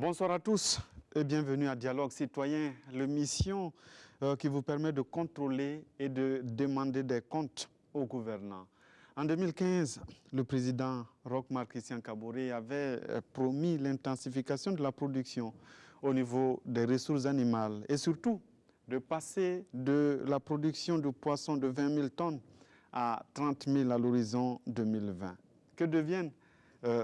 Bonsoir à tous et bienvenue à Dialogue Citoyen, l'émission qui vous permet de contrôler et de demander des comptes aux gouvernants. En 2015, le président Roch-Marc Christian Kaboré avait promis l'intensification de la production au niveau des ressources animales et surtout de passer de la production de poissons de 20 000 tonnes à 30 000 à l'horizon 2020. Que deviennent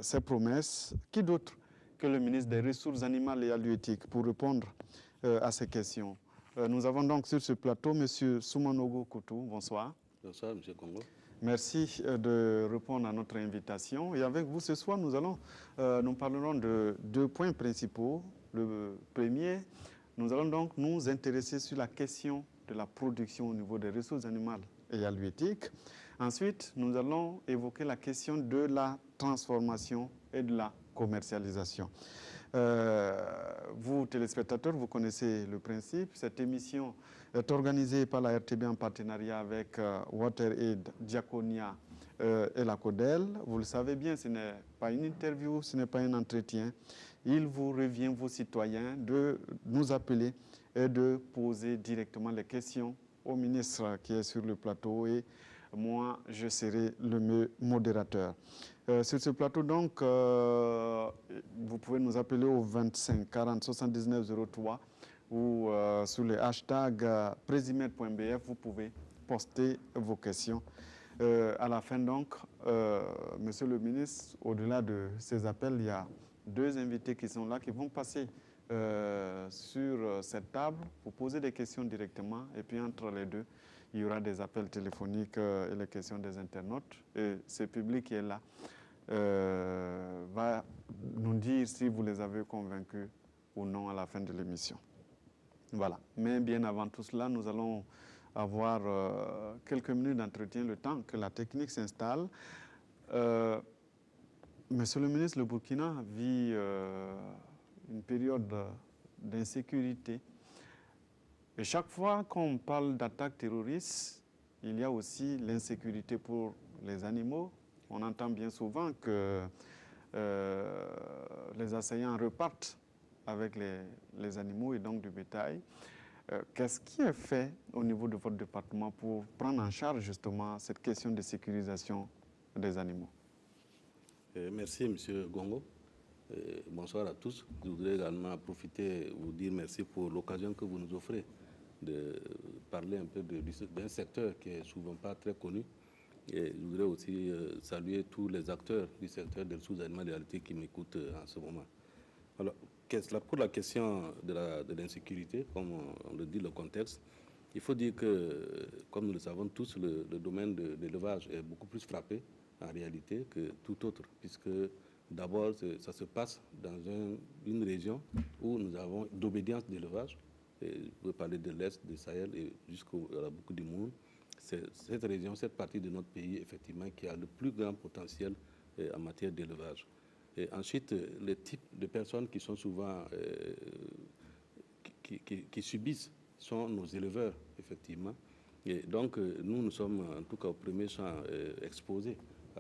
ces promesses? Qui d'autre que le ministre des Ressources animales et halieutiques pour répondre à ces questions? Nous avons donc sur ce plateau M. Soumanogo Koutou. Bonsoir. Bonsoir, M. Congo. Merci de répondre à notre invitation. Et avec vous ce soir, nous parlerons de deux points principaux. Le premier, nous allons donc nous intéresser sur la question de la production au niveau des ressources animales et halieutiques. Ensuite, nous allons évoquer la question de la transformation et de la commercialisation. Vous, téléspectateurs, vous connaissez le principe. Cette émission est organisée par la RTB en partenariat avec WaterAid, Diaconia et la CODEL. Vous le savez bien, ce n'est pas une interview, ce n'est pas un entretien. Il vous revient, vos citoyens, de nous appeler et de poser directement les questions au ministre qui est sur le plateau et moi, je serai le modérateur. Sur ce plateau, donc, vous pouvez nous appeler au 25 40 79 03 ou sur le hashtag presimed.bf, vous pouvez poster vos questions. À la fin, donc, Monsieur le ministre, au-delà de ces appels, il y a deux invités qui sont là, qui vont passer sur cette table pour poser des questions directement. Et puis, entre les deux, il y aura des appels téléphoniques et les questions des internautes. Et ce public qui est là va nous dire si vous les avez convaincus ou non à la fin de l'émission. Voilà. Mais bien avant tout cela, nous allons avoir quelques minutes d'entretien, le temps que la technique s'installe. Monsieur le ministre, le Burkina vit une période d'insécurité. Et chaque fois qu'on parle d'attaques terroristes, il y a aussi l'insécurité pour les animaux. On entend bien souvent que les assaillants repartent avec les animaux et donc du bétail. Qu'est-ce qui est fait au niveau de votre département pour prendre en charge justement cette question de sécurisation des animaux? Merci, M. Gongo. Bonsoir à tous. Je voudrais également profiter et vous dire merci pour l'occasion que vous nous offrez de parler un peu d'un secteur qui est souvent pas très connu. Et je voudrais aussi saluer tous les acteurs du secteur des ressources animales et halieutiques qui m'écoutent en ce moment. Alors, pour la question de l'insécurité, comme on le dit, le contexte, il faut dire que, comme nous le savons tous, le domaine de l'élevage est beaucoup plus frappé en réalité que tout autre, puisque d'abord, ça se passe dans une région où nous avons d'obédience d'élevage. Je peux parler de l'Est, du Sahel et jusqu'à beaucoup du monde. C'est cette région, cette partie de notre pays, effectivement, qui a le plus grand potentiel en matière d'élevage. Et ensuite, les types de personnes qui sont souvent qui subissent sont nos éleveurs, effectivement. Et donc, nous sommes en tout cas au premier champ exposés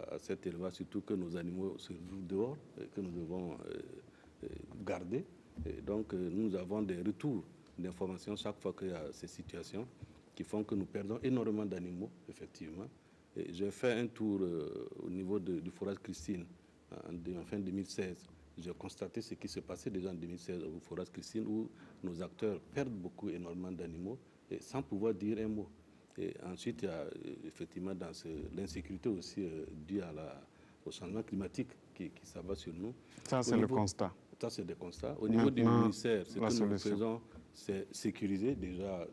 à cet élevage, surtout que nos animaux se trouvent dehors, que nous devons garder. Et donc, nous avons des retours d'informations chaque fois qu'il y a ces situations qui font que nous perdons énormément d'animaux, effectivement. J'ai fait un tour au niveau du forage Christine en fin 2016. J'ai constaté ce qui se passait déjà en 2016 au forage Christine, où nos acteurs perdent énormément d'animaux sans pouvoir dire un mot. Et ensuite, il y a effectivement l'insécurité aussi due au changement climatique qui s'abat sur nous. Ça, c'est le constat. Ça, c'est des constats. Au niveau du ministère, ce que nous faisons, c'est sécuriser déjà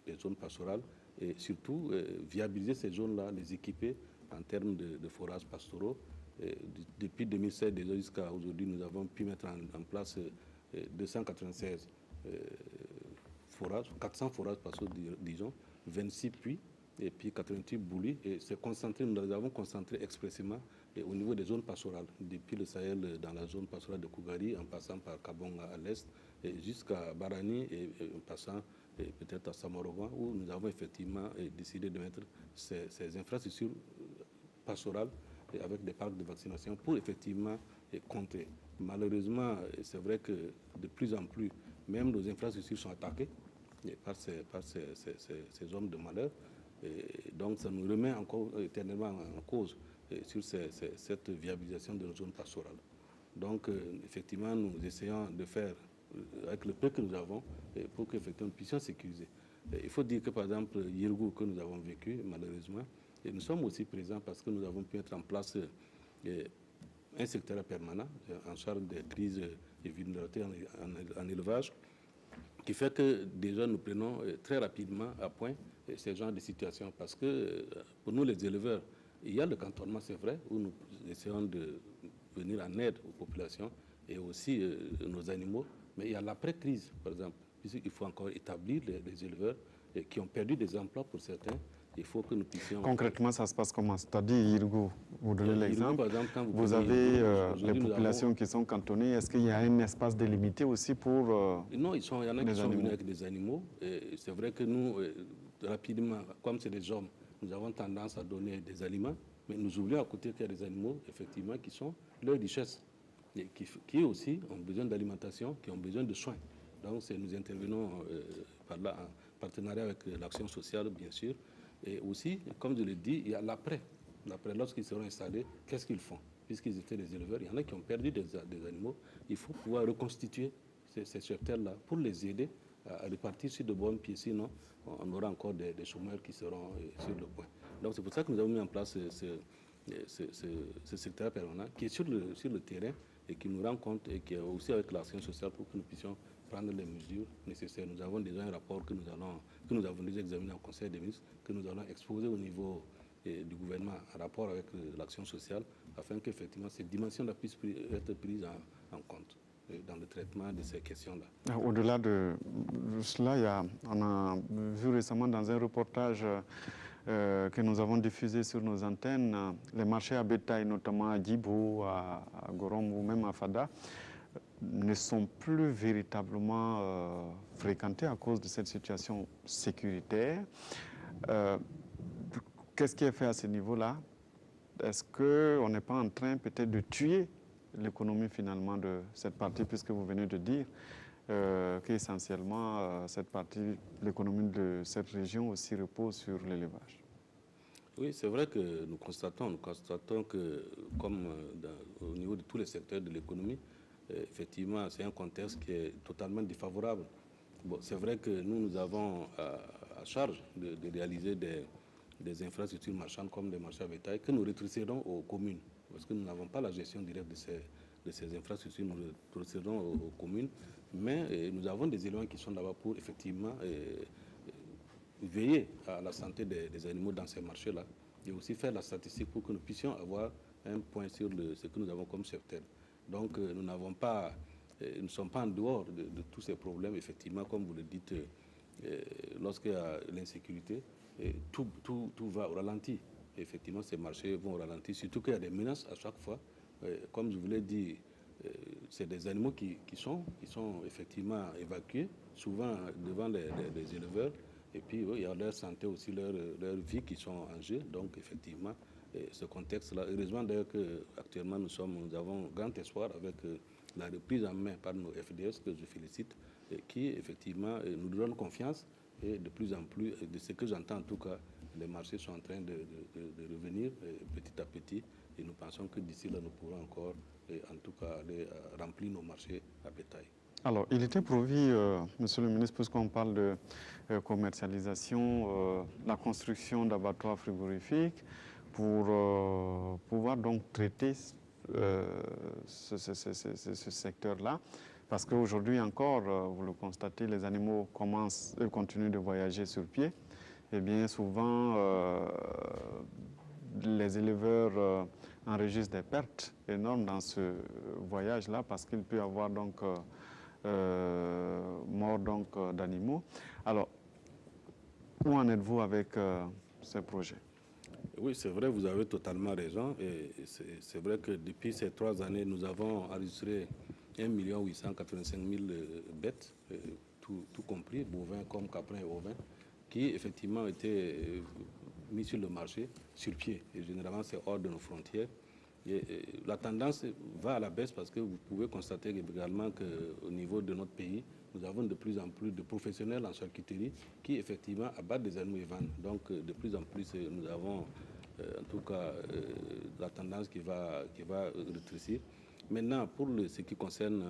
les zones pastorales et surtout viabiliser ces zones-là, les équiper en termes de forages pastoraux. Depuis 2016 déjà jusqu'à aujourd'hui, nous avons pu mettre en place 296 forages, 400 forages pastoraux, disons, 26 puits et puis 88 boulis. Et nous les avons concentrés expressément au niveau des zones pastorales, depuis le Sahel dans la zone pastorale de Kougari, en passant par Kabonga à l'est, jusqu'à Barani et en passant peut-être à Samorovan, où nous avons effectivement décidé de mettre ces infrastructures pastorales avec des parcs de vaccination pour effectivement contrer. Malheureusement, c'est vrai que de plus en plus, même nos infrastructures sont attaquées par ces hommes de malheur. Et donc, ça nous remet encore éternellement en cause sur cette viabilisation de nos zones pastorales. Donc, effectivement, nous essayons de faire avec le peu que nous avons pour qu'effectivement nous puissions sécuriser. Il faut dire que, par exemple, Yirgou, que nous avons vécu, malheureusement, et nous sommes aussi présents parce que nous avons pu mettre en place un secteur permanent en charge des crises et vulnérabilités en élevage, qui fait que déjà nous prenons très rapidement à point ces genres de situations. Parce que pour nous, les éleveurs, il y a le cantonnement, c'est vrai, où nous essayons de venir en aide aux populations et aussi nos animaux, mais il y a l'après-crise, par exemple, puisqu'il faut encore établir les éleveurs qui ont perdu des emplois pour certains. Il faut que nous puissions... Concrètement, ça se passe comment? C'est-à-dire, Yirgou, vous donnez l'exemple, vous avez les populations qui sont cantonnées. Est-ce qu'il y a un espace délimité aussi pour Non, il y en a qui sont venus avec des animaux. C'est vrai que nous, rapidement, comme c'est des hommes, nous avons tendance à donner des aliments, mais nous oublions à côté qu'il y a des animaux, effectivement, qui sont leur richesse, et qui aussi ont besoin d'alimentation, qui ont besoin de soins. Donc, nous intervenons par là en partenariat avec l'action sociale, bien sûr. Et aussi, comme je l'ai dit, il y a l'après. L'après, lorsqu'ils seront installés, qu'est-ce qu'ils font? Puisqu'ils étaient des éleveurs, il y en a qui ont perdu des animaux. Il faut pouvoir reconstituer ces cheptels-là pour les aider à repartir sur de bons pieds. Sinon, on aura encore des chômeurs qui seront sur le point. Donc, c'est pour ça que nous avons mis en place ce secteur permanent qui est sur le terrain et qui nous rend compte et qui est aussi avec l'action sociale pour que nous puissions prendre les mesures nécessaires. Nous avons déjà un rapport que nous avons déjà examiné au Conseil des ministres, que nous allons exposer au niveau du gouvernement en rapport avec l'action sociale, afin qu'effectivement ces dimensions-là puissent être prises en compte dans le traitement de ces questions-là. Au-delà de cela, on a vu récemment dans un reportage que nous avons diffusé sur nos antennes, les marchés à bétail, notamment à Djibo, à Gorom ou même à Fada, ne sont plus véritablement fréquentés à cause de cette situation sécuritaire. Qu'est-ce qui est fait à ce niveau-là? Est-ce qu'on n'est pas en train peut-être de tuer l'économie finalement de cette partie, puisque vous venez de dire qu'essentiellement cette partie, l'économie de cette région aussi repose sur l'élevage? Oui, c'est vrai que nous constatons que comme au niveau de tous les secteurs de l'économie, effectivement, c'est un contexte qui est totalement défavorable. Bon, c'est vrai que nous avons à charge de réaliser des infrastructures marchandes comme des marchés à bétail que nous retracerons aux communes, parce que nous n'avons pas la gestion directe de ces infrastructures, nous retracerons aux communes, mais nous avons des éléments qui sont là-bas pour effectivement veiller à la santé des animaux dans ces marchés-là et aussi faire la statistique pour que nous puissions avoir un point sur ce que nous avons comme cheptel. Donc, nous ne sommes pas en dehors de tous ces problèmes. Effectivement, comme vous le dites, lorsqu'il y a l'insécurité, tout va au ralenti. Effectivement, ces marchés vont au ralenti, surtout qu'il y a des menaces à chaque fois. Comme je vous l'ai dit, c'est des animaux qui sont effectivement évacués, souvent devant les éleveurs. Et puis, il y a leur santé aussi, leur vie qui sont en jeu. Donc, effectivement, ce contexte-là, heureusement d'ailleurs qu'actuellement nous avons grand espoir avec la reprise en main par nos FDS, que je félicite, qui effectivement nous donne confiance. Et de plus en plus, de ce que j'entends en tout cas, les marchés sont en train de revenir petit à petit. Et nous pensons que d'ici là, nous pourrons encore, en tout cas, aller remplir nos marchés à bétail. Alors, il était prévu, Monsieur le ministre, puisqu'on parle de commercialisation, la construction d'abattoirs frigorifiques pour pouvoir donc traiter ce secteur-là. Parce qu'aujourd'hui encore, vous le constatez, les animaux continuent de voyager sur pied. Et bien souvent, les éleveurs enregistrent des pertes énormes dans ce voyage-là parce qu'il peut y avoir donc mort d'animaux. Alors, où en êtes-vous avec ces projets? Oui, c'est vrai, vous avez totalement raison. Et c'est vrai que depuis ces 3 années, nous avons enregistré 1 885 000 bêtes, tout compris, bovins comme caprins et ovins, qui effectivement ont été mis sur le marché, sur pied. Et généralement, c'est hors de nos frontières. La tendance va à la baisse parce que vous pouvez constater également qu'au niveau de notre pays, nous avons de plus en plus de professionnels en charcuterie qui effectivement abattent des animaux et vendent. Donc de plus en plus, nous avons en tout cas la tendance qui va rétrécir. Maintenant, pour ce qui concerne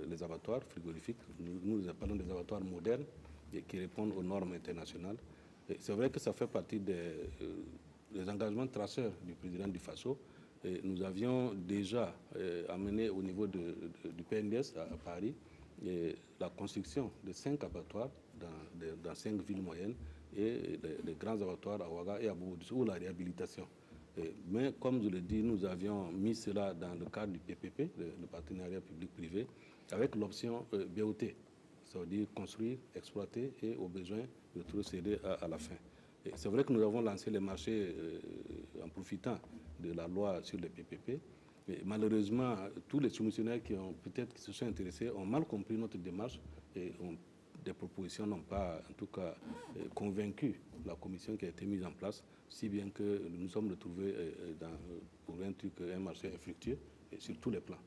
les abattoirs frigorifiques, nous parlons des abattoirs modernes et qui répondent aux normes internationales. C'est vrai que ça fait partie des engagements traceurs du président du FASO. Et nous avions déjà amené au niveau du PNDS à Paris la construction de 5 abattoirs dans 5 villes moyennes et les grands abattoirs à Ouaga et à Boubou, ou la réhabilitation. Mais comme je l'ai dit, nous avions mis cela dans le cadre du PPP, le partenariat public-privé, avec l'option BOT, ça veut dire construire, exploiter et au besoin de céder à la fin. C'est vrai que nous avons lancé les marchés en profitant de la loi sur les PPP. Mais malheureusement, tous les soumissionnaires qui se sont intéressés ont mal compris notre démarche et des propositions n'ont pas, en tout cas, convaincu la commission qui a été mise en place, si bien que nous nous sommes retrouvés pour un marché infructueux sur tous les plans.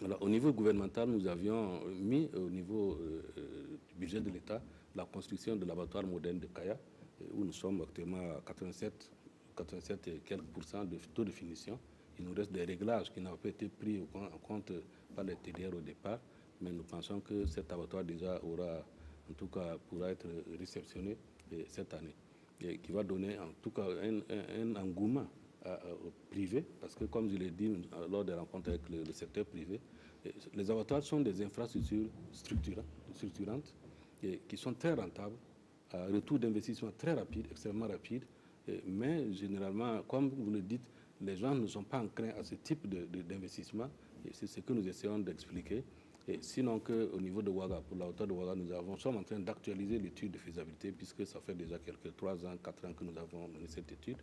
Alors, au niveau gouvernemental, nous avions mis au niveau du budget de l'État la construction de l'abattoir moderne de Kaya, où nous sommes actuellement à 87 et quelques % de taux de finition. Il nous reste des réglages qui n'ont pas été pris en compte par les TDR au départ, mais nous pensons que cet abattoir déjà pourra être réceptionné cette année, et qui va donner en tout cas un engouement au privé, parce que comme je l'ai dit lors des rencontres avec le secteur privé, les abattoirs sont des infrastructures structurantes et qui sont très rentables, à retour d'investissement très rapide, extrêmement rapide, mais généralement, comme vous le dites, les gens ne sont pas enclins à ce type d'investissement, et c'est ce que nous essayons d'expliquer. Et sinon qu'au niveau de Ouaga, pour la hauteur de Ouaga, nous sommes en train d'actualiser l'étude de faisabilité, puisque ça fait déjà quelques 3 ans, 4 ans que nous avons mené cette étude.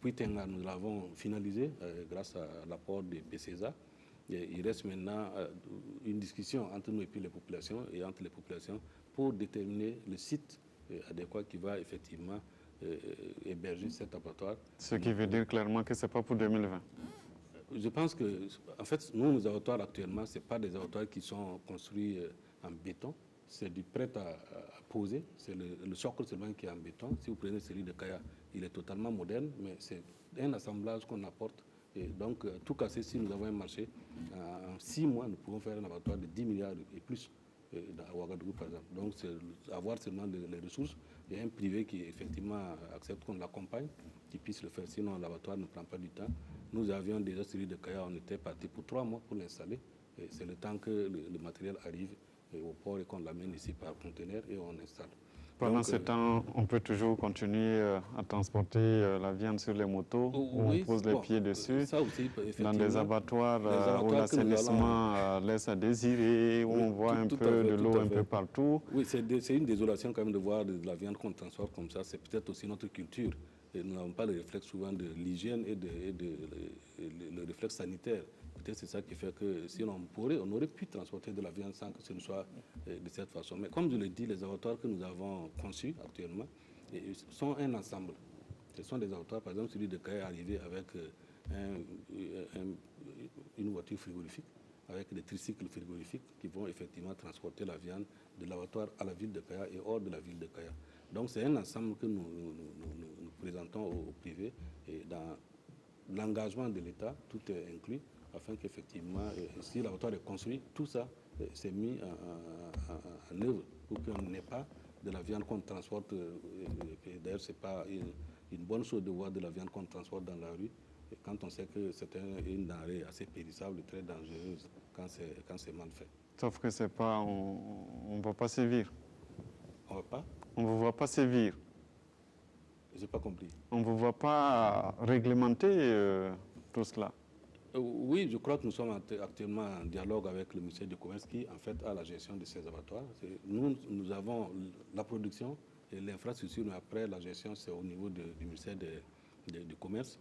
Puis Tenga, nous l'avons finalisé grâce à l'apport de PCSA. Et il reste maintenant une discussion entre nous et puis les populations, et entre les populations, pour déterminer le site adéquat qui va effectivement héberger cet abattoir. Ce qui veut dire clairement que ce n'est pas pour 2020. Je pense que, en fait, nous, nos abattoirs actuellement, ce n'est pas des abattoirs qui sont construits en béton, c'est du prêt à poser, c'est le socle seulement qui est en béton. Si vous prenez celui de Kaya, il est totalement moderne, mais c'est un assemblage qu'on apporte. Et donc, tout cassé, si nous avons un marché, en 6 mois, nous pouvons faire un abattoir de 10 milliards et plus à Ouagadougou, par exemple. Donc, c'est avoir seulement les ressources et un privé qui, effectivement, accepte qu'on l'accompagne, qui puisse le faire. Sinon, l'abattoir ne prend pas du temps. Nous avions déjà celui de Kaya, on était parti pour 3 mois pour l'installer. C'est le temps que le matériel arrive au port et qu'on l'amène ici par conteneur et on installe. Pendant ce temps, on peut toujours continuer à transporter la viande sur les motos, où on pose les pieds dessus, ça aussi, dans des abattoirs où l'assainissement laisse à désirer, où on voit un peu de l'eau un peu partout. Oui, c'est une désolation quand même de voir de la viande qu'on transporte comme ça. C'est peut-être aussi notre culture. Et nous n'avons pas le réflexe souvent de l'hygiène et le réflexe sanitaire. Peut-être c'est ça qui fait que si on aurait pu transporter de la viande sans que ce ne soit de cette façon. Mais comme je l'ai dit, les abattoirs que nous avons conçus actuellement sont un ensemble. Ce sont des abattoirs, par exemple celui de Kaya est arrivé avec une voiture frigorifique, avec des tricycles frigorifiques qui vont effectivement transporter la viande de l'abattoir à la ville de Kaya et hors de la ville de Kaya. Donc c'est un ensemble que nous présentons au privé, et dans l'engagement de l'État, tout est inclus, afin qu'effectivement, si l'abattoir est construit, tout ça s'est mis en œuvre pour qu'on n'ait pas de la viande qu'on transporte. D'ailleurs, ce n'est pas une bonne chose de voir de la viande qu'on transporte dans la rue, quand on sait que c'est une denrée assez périssable, très dangereuse, quand c'est mal fait. Sauf que c'est pas, on ne va pas sévir. On ne va pas? On ne vous voit pas sévir. Je n'ai pas compris. On ne vous voit pas réglementer tout cela. Oui, je crois que nous sommes actuellement en dialogue avec le ministère du Commerce qui, en fait, a la gestion de ces abattoirs. Nous avons la production et l'infrastructure, mais après, la gestion, c'est au niveau du ministère du Commerce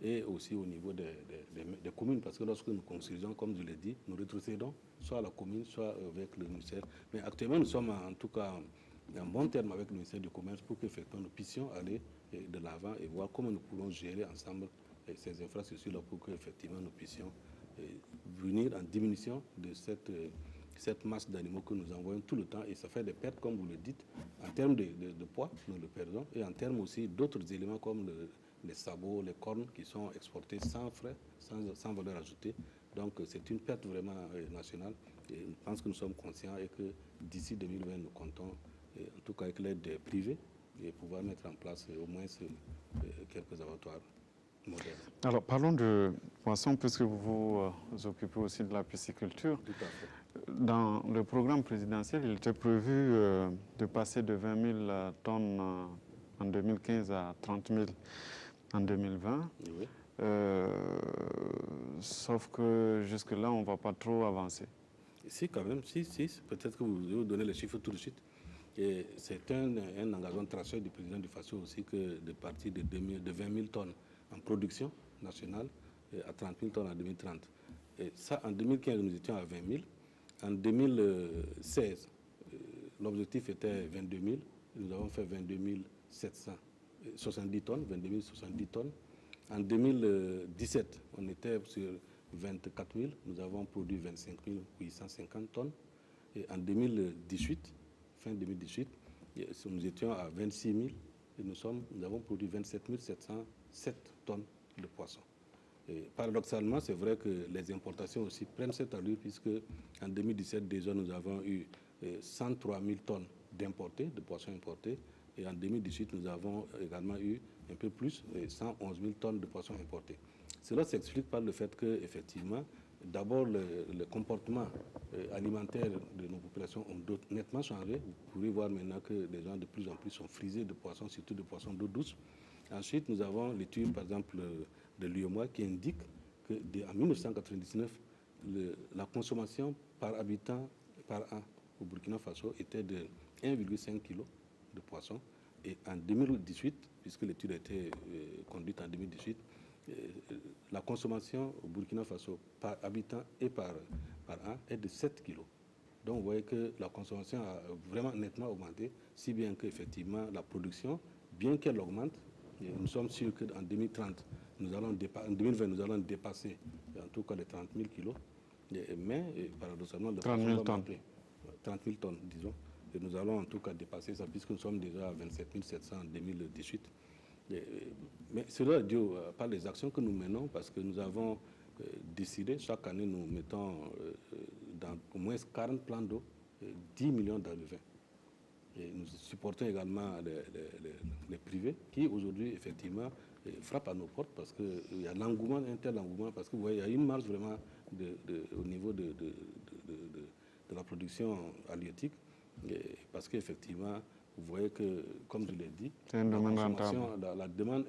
et aussi au niveau des communes, parce que lorsque nous construisons, comme je l'ai dit, nous rétrocédons soit à la commune, soit avec le ministère. Mais actuellement, nous sommes en tout cas en bon terme avec le ministère du Commerce pour qu'effectivement nous puissions aller de l'avant et voir comment nous pourrons gérer ensemble ces infrastructures-là pour qu'effectivement nous puissions venir en diminution de cette masse d'animaux que nous envoyons tout le temps, et ça fait des pertes, comme vous le dites, en termes de poids, nous le perdons, et en termes aussi d'autres éléments comme les sabots, les cornes qui sont exportés sans frais, sans valeur ajoutée. Donc c'est une perte vraiment nationale, et je pense que nous sommes conscients et que d'ici 2020, nous comptons, en tout cas avec l'aide privée, et pouvoir mettre en place au moins quelques abattoirs modernes. Alors parlons de poissons, puisque vous vous occupez aussi de la pisciculture. Tout à fait. Dans le programme présidentiel, il était prévu de passer de 20 000 tonnes en 2015 à 30 000 en 2020. Oui. Sauf que jusque-là, on ne va pas trop avancer. Si, quand même, si. Peut-être que vous donnez les chiffres tout de suite. Et c'est un engagement tracé du président du FASO aussi que de partir de 20 000 tonnes en production nationale à 30 000 tonnes en 2030. Et ça, en 2015, nous étions à 20 000. En 2016, l'objectif était 22 000. Nous avons fait 22 770 tonnes, 22 070 tonnes. En 2017, on était sur 24 000. Nous avons produit 25 850 tonnes. Et en 2018, fin 2018, nous étions à 26 000 et nous avons produit 27 707 tonnes de poissons. Et paradoxalement, c'est vrai que les importations aussi prennent cette allure, puisque en 2017, déjà, nous avons eu 103 000 tonnes d'importés, de poissons importés, et en 2018, nous avons également eu un peu plus, 111 000 tonnes de poissons importés. Cela s'explique par le fait qu'effectivement, d'abord, le comportement alimentaire de nos populations ont nettement changé. Vous pourrez voir maintenant que les gens de plus en plus sont frisés de poissons, surtout de poissons d'eau douce. Ensuite, nous avons l'étude, par exemple, de l'UEMOA qui indique qu'en 1999, la consommation par habitant par an au Burkina Faso était de 1,5 kg de poissons. Et en 2018, puisque l'étude a été conduite en 2018, la consommation au Burkina Faso par habitant et par an est de 7 kg. Donc vous voyez que la consommation a vraiment nettement augmenté, si bien qu'effectivement la production, bien qu'elle augmente, nous sommes sûrs qu'en 2030, en 2020, nous allons dépasser en tout cas les 30 000 kilos. Mais paradoxalement, 30 000 tonnes. 30 000 tonnes, disons. Et nous allons en tout cas dépasser ça, puisque nous sommes déjà à 27 700 en 2018. Mais cela est dû par les actions que nous menons, parce que nous avons décidé, chaque année, nous mettons dans au moins 40 plans d'eau 10 millions d'arrivées. Et nous supportons également les privés qui, aujourd'hui, effectivement, frappent à nos portes, parce qu'il y a l'engouement, un tel engouement, parce que vous voyez, il y a une marge vraiment au niveau de la production halieutique, parce qu'effectivement, vous voyez que, comme je l'ai dit, la demande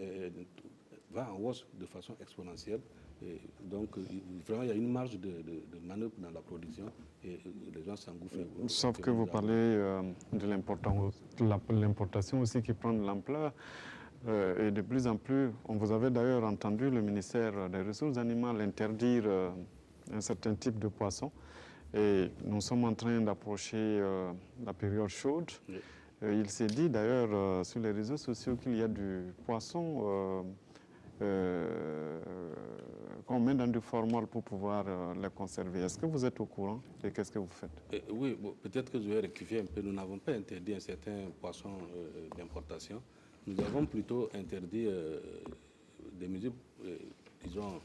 va en hausse de façon exponentielle. Et donc, vraiment, il y a une marge de manœuvre dans la production et les gens s'engouffrent. Sauf que vous parlez de l'importation aussi qui prend de l'ampleur. Et de plus en plus, on vous avait d'ailleurs entendu le ministère des Ressources animales interdire un certain type de poisson. Et nous sommes en train d'approcher la période chaude. Oui. Il s'est dit d'ailleurs sur les réseaux sociaux qu'il y a du poisson qu'on met dans du formol pour pouvoir les conserver. Est-ce que vous êtes au courant et qu'est-ce que vous faites? Oui, bon, peut-être que je vais rectifier un peu. Nous n'avons pas interdit un certain poisson d'importation. Nous avons plutôt interdit des mesures, disons,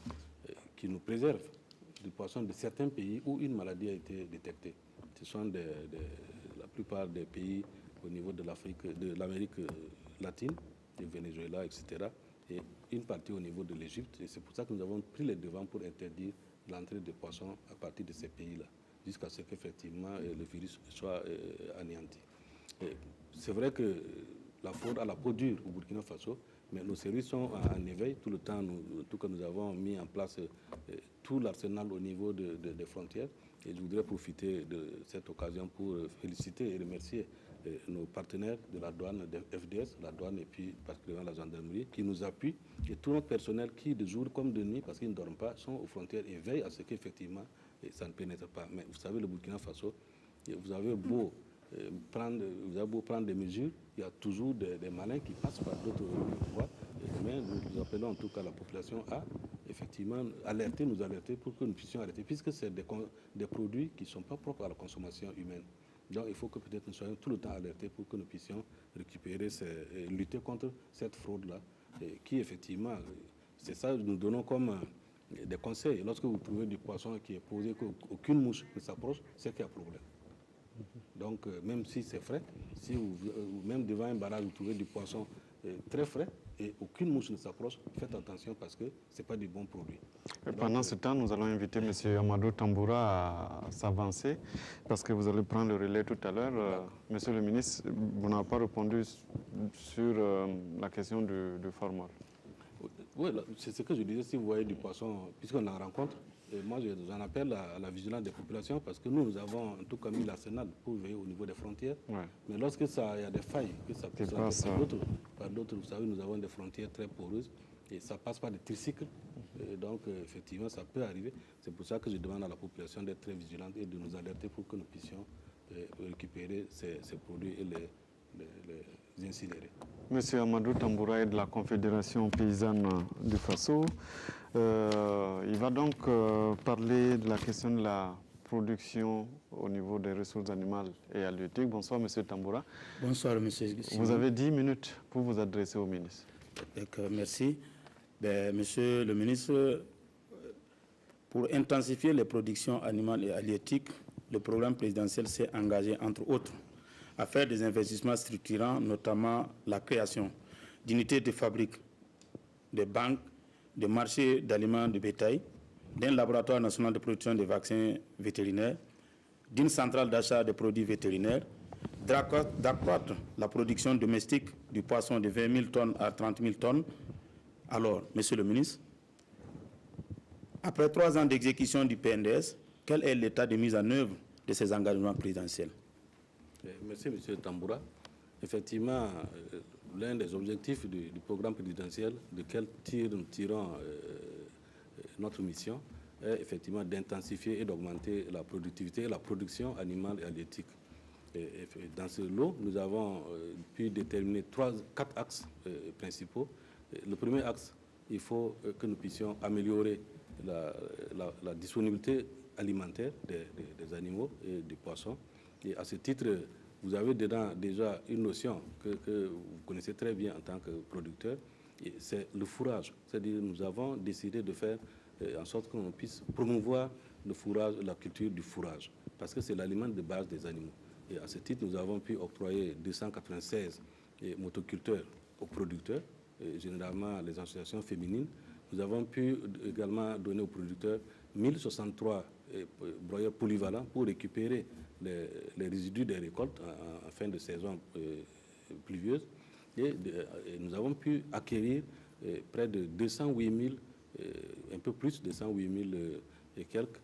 qui nous préservent du poisson de certains pays où une maladie a été détectée. Ce sont la plupart des pays au niveau de l'Amérique latine, du Venezuela, etc. Et une partie au niveau de l'Égypte. Et c'est pour ça que nous avons pris les devants pour interdire l'entrée des poissons à partir de ces pays-là, jusqu'à ce qu'effectivement le virus soit anéanti. C'est vrai que la fraude a la peau dure au Burkina Faso, mais nos services sont en éveil tout le temps. En tout cas, nous avons mis en place tout l'arsenal au niveau des frontières. Et je voudrais profiter de cette occasion pour féliciter et remercier nos partenaires de la douane, de FDS, la douane et puis particulièrement la gendarmerie, qui nous appuient, et tout notre personnel qui, de jour comme de nuit, parce qu'ils ne dorment pas, sont aux frontières et veillent à ce qu'effectivement ça ne pénètre pas. Mais vous savez, le Burkina Faso, vous avez beau prendre des mesures, il y a toujours des malins qui passent par d'autres voies, mais nous appelons en tout cas la population à effectivement nous alerter pour que nous puissions arrêter, puisque c'est des produits qui ne sont pas propres à la consommation humaine. Donc il faut que peut-être nous soyons tout le temps alertés pour que nous puissions récupérer, lutter contre cette fraude-là, qui effectivement, c'est ça que nous donnons comme des conseils. Lorsque vous trouvez du poisson qui est posé, qu'aucune mouche ne s'approche, c'est qu'il y a problème. Donc même si c'est frais, si même devant un barrage vous trouvez du poisson très frais et aucune mouche ne s'approche, faites attention parce que ce n'est pas du bon produit. Pendant ce temps, nous allons inviter M. Amadou Tamboura à s'avancer parce que vous allez prendre le relais tout à l'heure. Monsieur le ministre, vous n'avez pas répondu sur la question du formol. Oui, c'est ce que je disais, si vous voyez du poisson, puisqu'on en rencontre, moi j'en appelle à la vigilance des populations parce que nous avons en tout cas mis l'arsenal pour veiller au niveau des frontières. Ouais. Mais lorsque il y a des failles, que ça passe par d'autres, vous savez, nous avons des frontières très poreuses et ça passe par des tricycles. Donc effectivement, ça peut arriver. C'est pour ça que je demande à la population d'être très vigilante et de nous alerter pour que nous puissions récupérer ces produits et les incinérer. Monsieur Amadou Tamboura est de la Confédération paysanne du Faso. Il va donc parler de la question de la production au niveau des ressources animales et halieutiques. Bonsoir, Monsieur Tamboura. Bonsoir, Monsieur. Vous avez 10 minutes pour vous adresser au ministre. Merci. Monsieur le ministre, pour intensifier les productions animales et halieutiques, le programme présidentiel s'est engagé, entre autres, à faire des investissements structurants, notamment la création d'unités de fabrique, de banques, de marchés d'aliments de bétail, d'un laboratoire national de production de vaccins vétérinaires, d'une centrale d'achat de produits vétérinaires, d'accroître la production domestique du poisson de 20 000 tonnes à 30 000 tonnes. Alors, Monsieur le ministre, après 3 ans d'exécution du PNDS, quel est l'état de mise en œuvre de ces engagements présidentiels? Merci, M. Tamboura. Effectivement, l'un des objectifs du programme présidentiel duquel nous tirons notre mission est effectivement d'intensifier et d'augmenter la productivité et la production animale et halieutique. Dans ce lot, nous avons pu déterminer 4 axes principaux. Le premier axe, il faut que nous puissions améliorer la disponibilité alimentaire des animaux et des poissons. Et à ce titre, vous avez dedans déjà une notion que vous connaissez très bien en tant que producteur, c'est le fourrage. C'est-à-dire que nous avons décidé de faire en sorte qu'on puisse promouvoir le fourrage, la culture du fourrage, parce que c'est l'aliment de base des animaux. Et à ce titre, nous avons pu octroyer 296 motoculteurs aux producteurs, généralement les associations féminines. Nous avons pu également donner aux producteurs 1063 broyeurs polyvalents pour récupérer les résidus des récoltes en fin de saison pluvieuse. Et nous avons pu acquérir près de 208 000, un peu plus de 208 000 et quelques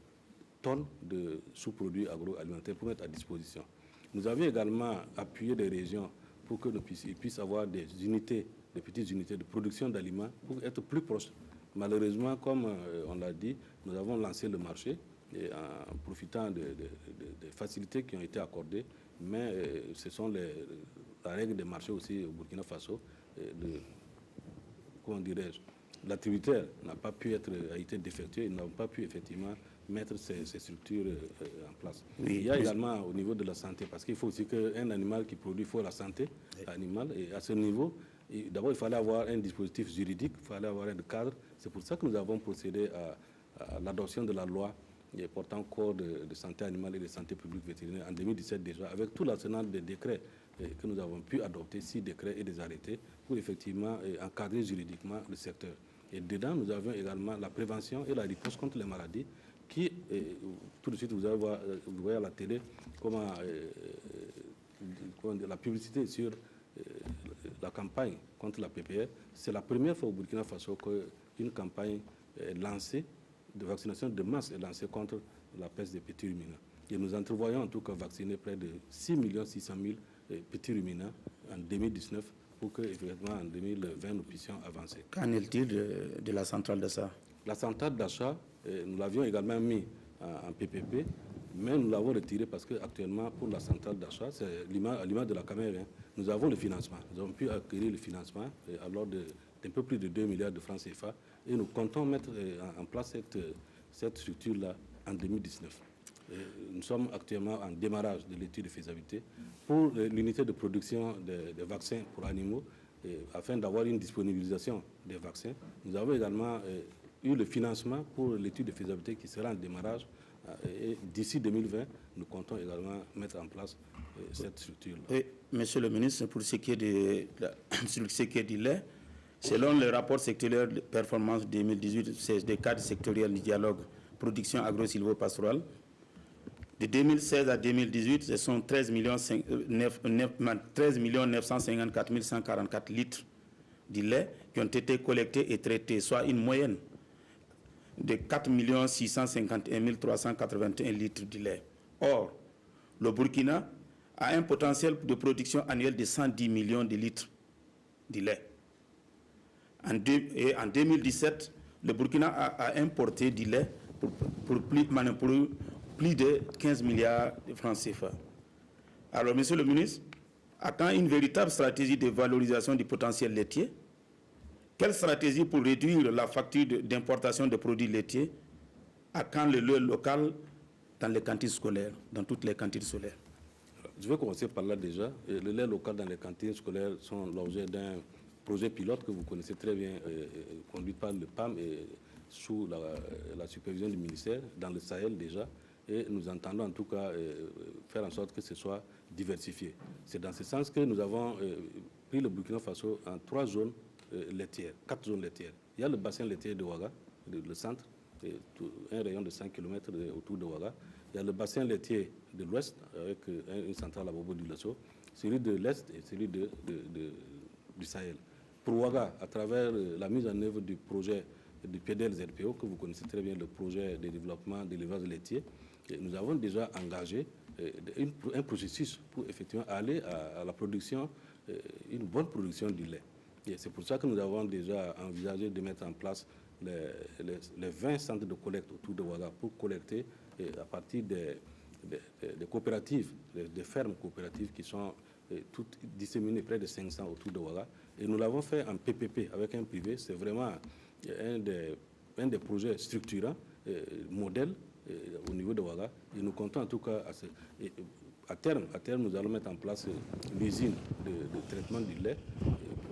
tonnes de sous-produits agroalimentaires pour mettre à disposition. Nous avons également appuyé des régions pour que nous puissent avoir des unités, des petites unités de production d'aliments pour être plus proches. Malheureusement, comme on l'a dit, nous avons lancé le marché et en profitant des facilités qui ont été accordées, mais ce sont la règle des marchés aussi au Burkina Faso. Comment dirais-je, l'activité n'a pas pu a été défectuée, ils n'ont pas pu effectivement mettre ces structures en place. Oui, il y a également au niveau de la santé, parce qu'il faut aussi qu'un animal qui produit, il faut la santé animale, et à ce niveau, d'abord il fallait avoir un dispositif juridique, il fallait avoir un cadre. C'est pour ça que nous avons procédé à l'adoption de la loi portant corps de santé animale et de santé publique vétérinaire en 2017 déjà, avec tout l'arsenal de décrets que nous avons pu adopter, 6 décrets et des arrêtés, pour effectivement encadrer juridiquement le secteur. Et dedans, nous avions également la prévention et la riposte contre les maladies, qui, tout de suite, vous voyez à la télé comment la publicité sur la campagne contre la PPR. C'est la première fois au Burkina Faso qu'une campagne lancée de vaccination de masse est lancée contre la peste des petits ruminants. Et nous entrevoyons en tout cas vacciner près de 6 600 000 petits ruminants en 2019 pour que, effectivement, en 2020, nous puissions avancer. Qu'en est-il de la centrale d'achat? La centrale d'achat, nous l'avions également mis en PPP, mais nous l'avons retiré parce qu'actuellement, pour la centrale d'achat, c'est à l'image de la caméra, nous avons le financement. Nous avons pu acquérir le financement alors des d'un peu plus de 2 milliards de francs CFA et nous comptons mettre en place cette structure-là en 2019. Nous sommes actuellement en démarrage de l'étude de faisabilité pour l'unité de production des vaccins pour animaux afin d'avoir une disponibilisation des vaccins. Nous avons également eu le financement pour l'étude de faisabilité qui sera en démarrage et d'ici 2020, nous comptons également mettre en place cette structure-là. Monsieur le ministre, pour ce qui est du lait, selon le rapport sectoriel de performance 2018, c'est des cadres sectoriels du dialogue production agro-silvo-pastorale, de 2016 à 2018, ce sont 13 954 144 litres de lait qui ont été collectés et traités, soit une moyenne de 4 651 381 litres de lait. Or, le Burkina a un potentiel de production annuelle de 110 millions de litres de lait. En 2017, le Burkina a importé du lait pour plus de 15 milliards de francs CFA. Alors, monsieur le ministre, à quand une véritable stratégie de valorisation du potentiel laitier? Quelle stratégie pour réduire la facture d'importation de produits laitiers? À quand le lait local dans les cantines scolaires, dans toutes les cantines scolaires? Je vais commencer par là déjà. Le lait local dans les cantines scolaires sont l'objet d'un projet pilote que vous connaissez très bien, conduit par le PAM et sous la supervision du ministère, dans le Sahel déjà. Et nous entendons en tout cas faire en sorte que ce soit diversifié. C'est dans ce sens que nous avons pris le Burkina Faso en 3 zones laitières, 4 zones laitières. Il y a le bassin laitier de Ouaga, le centre, un rayon de 5 km autour de Ouaga. Il y a le bassin laitier de l'ouest avec une centrale à Bobo-Dioulasso, celui de l'est et celui du Sahel. Pour Ouaga, à travers la mise en œuvre du projet du PDL-ZPO, que vous connaissez très bien, le projet de développement de l'élevage laitier, nous avons déjà engagé un processus pour effectivement aller à la production, une bonne production du lait. Et c'est pour ça que nous avons déjà envisagé de mettre en place les 20 centres de collecte autour de Ouaga pour collecter à partir des coopératives, des fermes coopératives qui sont toutes disséminées, près de 500 autour de Ouaga. Et nous l'avons fait en PPP avec un privé. C'est vraiment un des projets structurants, modèles au niveau de Ouaga. Et nous comptons en tout cas, à terme, nous allons mettre en place l'usine de traitement du lait,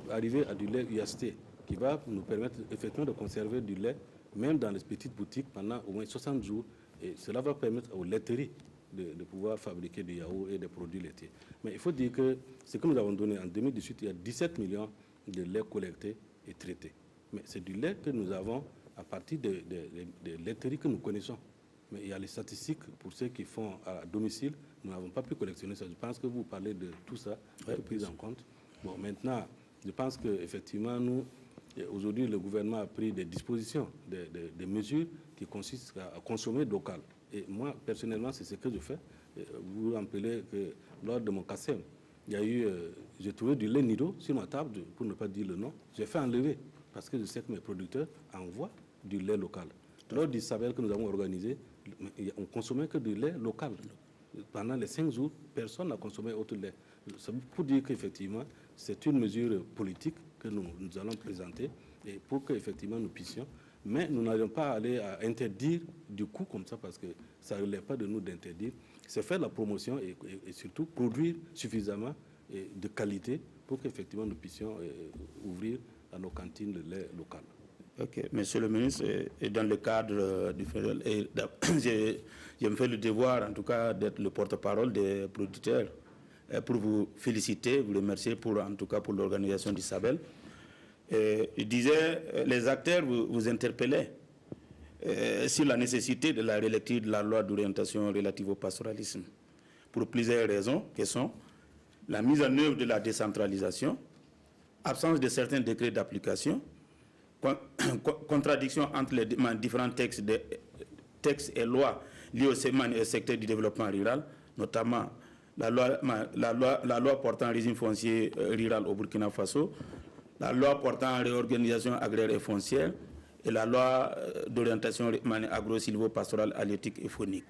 arriver à du lait UST, qui va nous permettre effectivement de conserver du lait, même dans les petites boutiques, pendant au moins 60 jours. Et cela va permettre aux laiteries de pouvoir fabriquer du yaourt et des produits laitiers. Mais il faut dire que ce que nous avons donné en 2018, il y a 17 millions de lait collectés et traités. Mais c'est du lait que nous avons à partir des laiteries que nous connaissons. Mais il y a les statistiques pour ceux qui font à domicile. Nous n'avons pas pu collectionner ça. Je pense que vous parlez de tout ça, pris en compte. Bon, maintenant, je pense qu'effectivement, nous, aujourd'hui, le gouvernement a pris des dispositions, des mesures qui consistent à consommer local. Et moi, personnellement, c'est ce que je fais. Vous vous rappelez que lors de mon CACEM, il y a eu, j'ai trouvé du lait Nido sur ma table, pour ne pas dire le nom. J'ai fait enlever parce que je sais que mes producteurs envoient du lait local. Lors du Sabel que nous avons organisé, on ne consommait que du lait local. Pendant les 5 jours, personne n'a consommé autre lait. C'est pour dire qu'effectivement, c'est une mesure politique que nous allons présenter et pour qu'effectivement nous puissions. Mais nous n'allons pas aller à interdire du coup comme ça parce que ça ne relève pas de nous d'interdire. C'est faire la promotion et surtout produire suffisamment de qualité pour qu'effectivement nous puissions ouvrir à nos cantines le lait local. Ok, monsieur le ministre, dans le cadre du fédéral, je me fais le devoir en tout cas d'être le porte-parole des producteurs pour vous féliciter, vous remercier en tout cas pour l'organisation du Sabel. Je disais, les acteurs vous interpellaient sur la nécessité de la relecture de la loi d'orientation relative au pastoralisme pour plusieurs raisons, qui sont la mise en œuvre de la décentralisation, absence de certains décrets d'application, contradiction entre les différents textes et lois liés au secteur du développement rural, notamment la loi portant régime foncier rural au Burkina Faso, la loi portant réorganisation agraire et foncière et la loi d'orientation agro-silvo-pastorale, halieutique et faunique.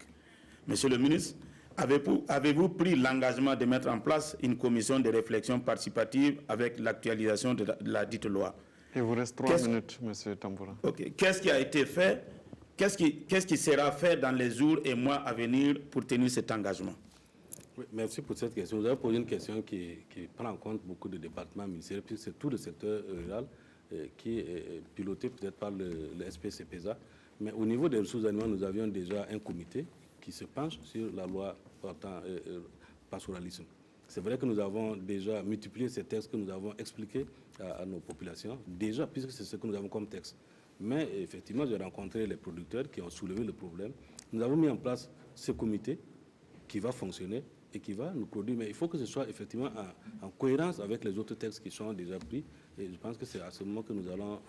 Monsieur le ministre, avez-vous pris l'engagement de mettre en place une commission de réflexion participative avec l'actualisation de la dite loi? Il vous reste 3 minutes, M. Tamboura. Ok. Qu'est-ce qui a été fait? Qu'est-ce qui sera fait dans les jours et mois à venir pour tenir cet engagement? Oui, merci pour cette question. Vous avez posé une question qui prend en compte beaucoup de départements ministériels, puisque c'est tout le secteur rural qui est piloté peut-être par le SPCPESA. Mais au niveau des ressources animales, nous avions déjà un comité qui se penche sur la loi portant pastoralisme. C'est vrai que nous avons déjà multiplié ces textes que nous avons expliqués à nos populations, déjà, puisque c'est ce que nous avons comme texte. Mais effectivement, j'ai rencontré les producteurs qui ont soulevé le problème. Nous avons mis en place ce comité qui va fonctionner et qui va nous produire. Mais il faut que ce soit effectivement en cohérence avec les autres textes qui sont déjà pris. Et je pense que c'est à ce moment que nous allons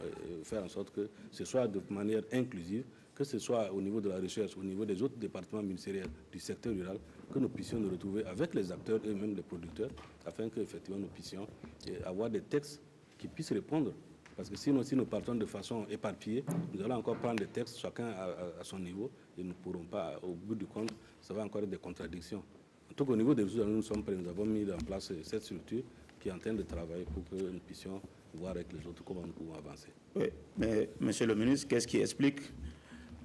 faire en sorte que ce soit de manière inclusive, que ce soit au niveau de la recherche, au niveau des autres départements ministériels du secteur rural, que nous puissions nous retrouver avec les acteurs et même les producteurs, afin qu'effectivement nous puissions avoir des textes qui puissent répondre. Parce que sinon, si nous partons de façon éparpillée, nous allons encore prendre des textes chacun à son niveau et nous ne pourrons pas, au bout du compte, ça va encore être des contradictions. En tout cas, au niveau des ressources, nous sommes prêts, nous avons mis en place cette structure qui est en train de travailler pour que nous puissions voir avec les autres comment nous pouvons avancer. Oui, mais Monsieur le ministre, qu'est-ce qui explique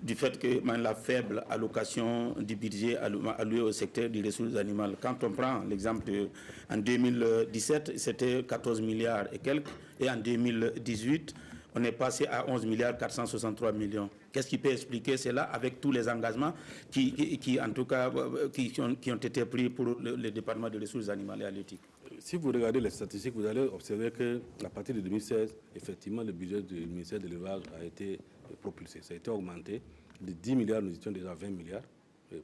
du fait que la faible allocation du budget alloué au secteur des ressources animales? Quand on prend l'exemple en 2017, c'était 14 milliards et quelques, et en 2018, on est passé à 11 milliards 463 millions. Qu'est-ce qui peut expliquer cela avec tous les engagements qui en tout cas, qui ont été pris pour le département des ressources animales et halieutiques? Si vous regardez les statistiques, vous allez observer qu'à partir de 2016, effectivement, le budget du ministère de l'élevage a été propulsé. Ça a été augmenté. De 10 milliards, nous étions déjà à 20 milliards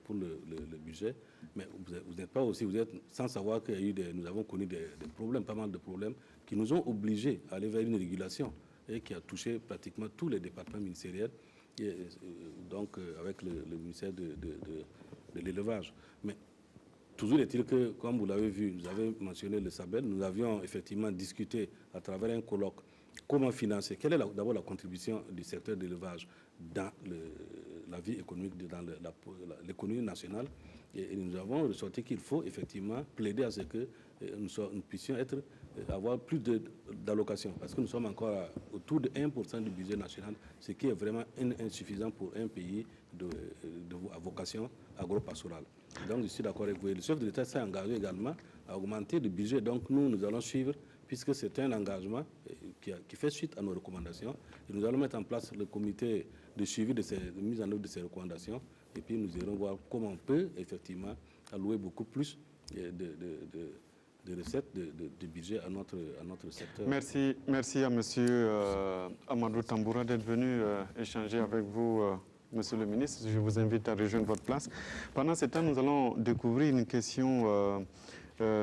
pour le budget. Mais vous n'êtes pas aussi, vous êtes sans savoir qu'il y a eu nous avons connu des problèmes, pas mal de problèmes, qui nous ont obligés à aller vers une régulation et qui a touché pratiquement tous les départements ministériels, donc avec le ministère de l'élevage. Mais toujours est-il que, comme vous l'avez vu, vous avez mentionné le SABEL, nous avions effectivement discuté à travers un colloque comment financer, quelle est d'abord la contribution du secteur de l'élevage dans la vie économique, dans l'économie nationale. Et nous avons ressorti qu'il faut effectivement plaider à ce que nous puissions avoir plus d'allocations, parce que nous sommes encore autour de 1% du budget national, ce qui est vraiment insuffisant pour un pays à vocation agro-pastorale. Donc je suis d'accord avec vous. Le chef de l'État s'est engagé également à augmenter le budget. Donc nous allons suivre, puisque c'est un engagement qui fait suite à nos recommandations. Et nous allons mettre en place le comité de suivi de mise en œuvre de ces recommandations. Et puis nous irons voir comment on peut effectivement allouer beaucoup plus de recettes, de budget à notre secteur. Merci à M. Amadou Tamboura d'être venu échanger avec vous, Monsieur le ministre. Je vous invite à rejoindre votre place. Pendant ce temps, nous allons découvrir une question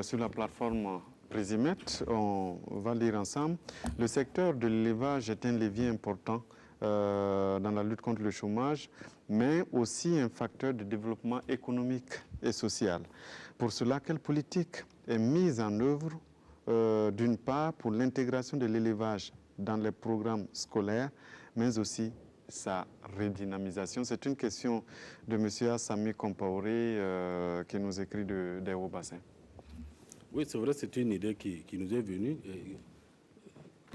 sur la plateforme Présimet. On va lire ensemble. Le secteur de l'élevage est un levier important dans la lutte contre le chômage, mais aussi un facteur de développement économique et social. Pour cela, quelle politique est mise en œuvre, d'une part, pour l'intégration de l'élevage dans les programmes scolaires, mais aussi sa redynamisation? C'est une question de M. Assami Compaoré qui nous écrit des Hauts-Bassins. Oui, c'est vrai, c'est une idée qui nous est venue. Et,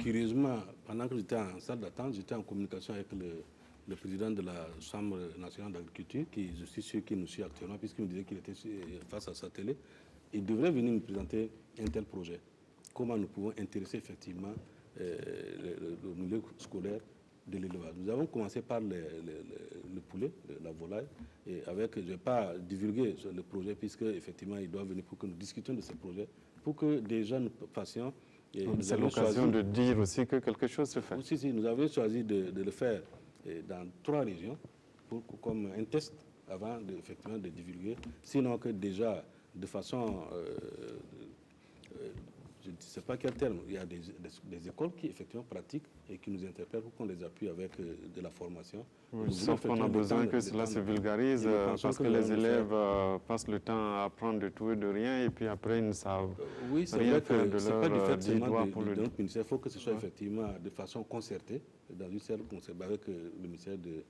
curieusement, pendant que j'étais en salle d'attente, j'étais en communication avec le président de la Chambre nationale d'agriculture, qui, je suis sûr qu'il nous suit actuellement, puisqu'il me disait qu'il était face à sa télé. Il devrait venir nous présenter un tel projet. Comment nous pouvons intéresser effectivement le milieu scolaire de l'élevage. Nous avons commencé par le poulet, la volaille, et avec, je ne vais pas divulguer le projet, puisque effectivement il doit venir pour que nous discutions de ce projet, pour que déjà nous fassions. C'est l'occasion de dire aussi que quelque chose se fait. Si, nous avions choisi de le faire dans 3 régions, comme un test avant effectivement de divulguer, sinon que déjà de façon, je ne sais pas quel terme, il y a des écoles qui effectivement pratiquent et qui nous interpellent pour qu'on les appuie avec de la formation. Oui, sauf qu'on a besoin que cela se vulgarise, parce que les élèves passent le temps à apprendre de tout et de rien, et puis après ils ne savent rien faire de leur dit doigt pour le notre ministère. Il faut que ce soit effectivement de façon concertée, dans une salle concertée avec le ministère de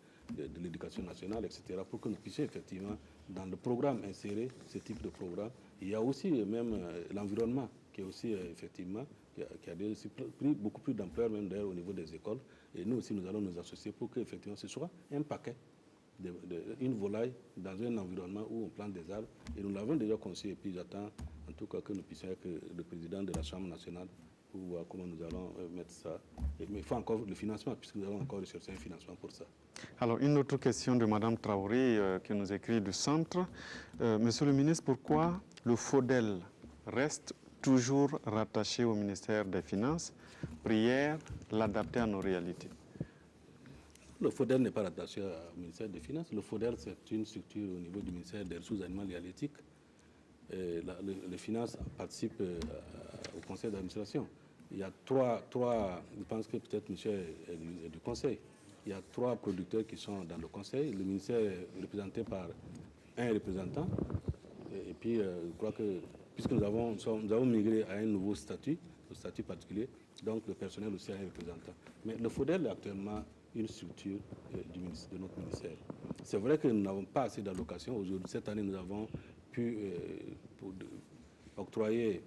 l'Éducation nationale, etc., pour que nous puissions effectivement, dans le programme, insérer ce type de programme. Il y a aussi même l'environnement, qui est aussi effectivement qui a pris beaucoup plus d'ampleur, même d'ailleurs au niveau des écoles. Et nous aussi, nous allons nous associer pour qu'effectivement ce soit un paquet, une volaille dans un environnement où on plante des arbres. Et nous l'avons déjà conçu. Et puis j'attends en tout cas que nous puissions avec le président de la Chambre nationale pour voir comment nous allons mettre ça. Mais il faut encore le financement, puisque nous allons encore rechercher un financement pour ça. Alors, une autre question de Mme Traoré qui nous écrit du centre. Monsieur le ministre, pourquoi le FODEL reste toujours rattaché au ministère des Finances? Prière, l'adapter à nos réalités. Le FODEL n'est pas rattaché au ministère des Finances. Le FODEL, c'est une structure au niveau du ministère des Ressources animales et halieutiques. Les finances participent au conseil d'administration. Il y a trois, je pense que peut-être monsieur est du conseil. Il y a 3 producteurs qui sont dans le conseil. Le ministère est représenté par un représentant. Et puis, je crois que, puisque nous avons migré à un nouveau statut, le statut particulier, donc le personnel aussi a un représentant. Mais le FODEL est actuellement une structure de notre ministère. C'est vrai que nous n'avons pas assez d'allocations. Aujourd'hui, cette année, nous avons pu octroyer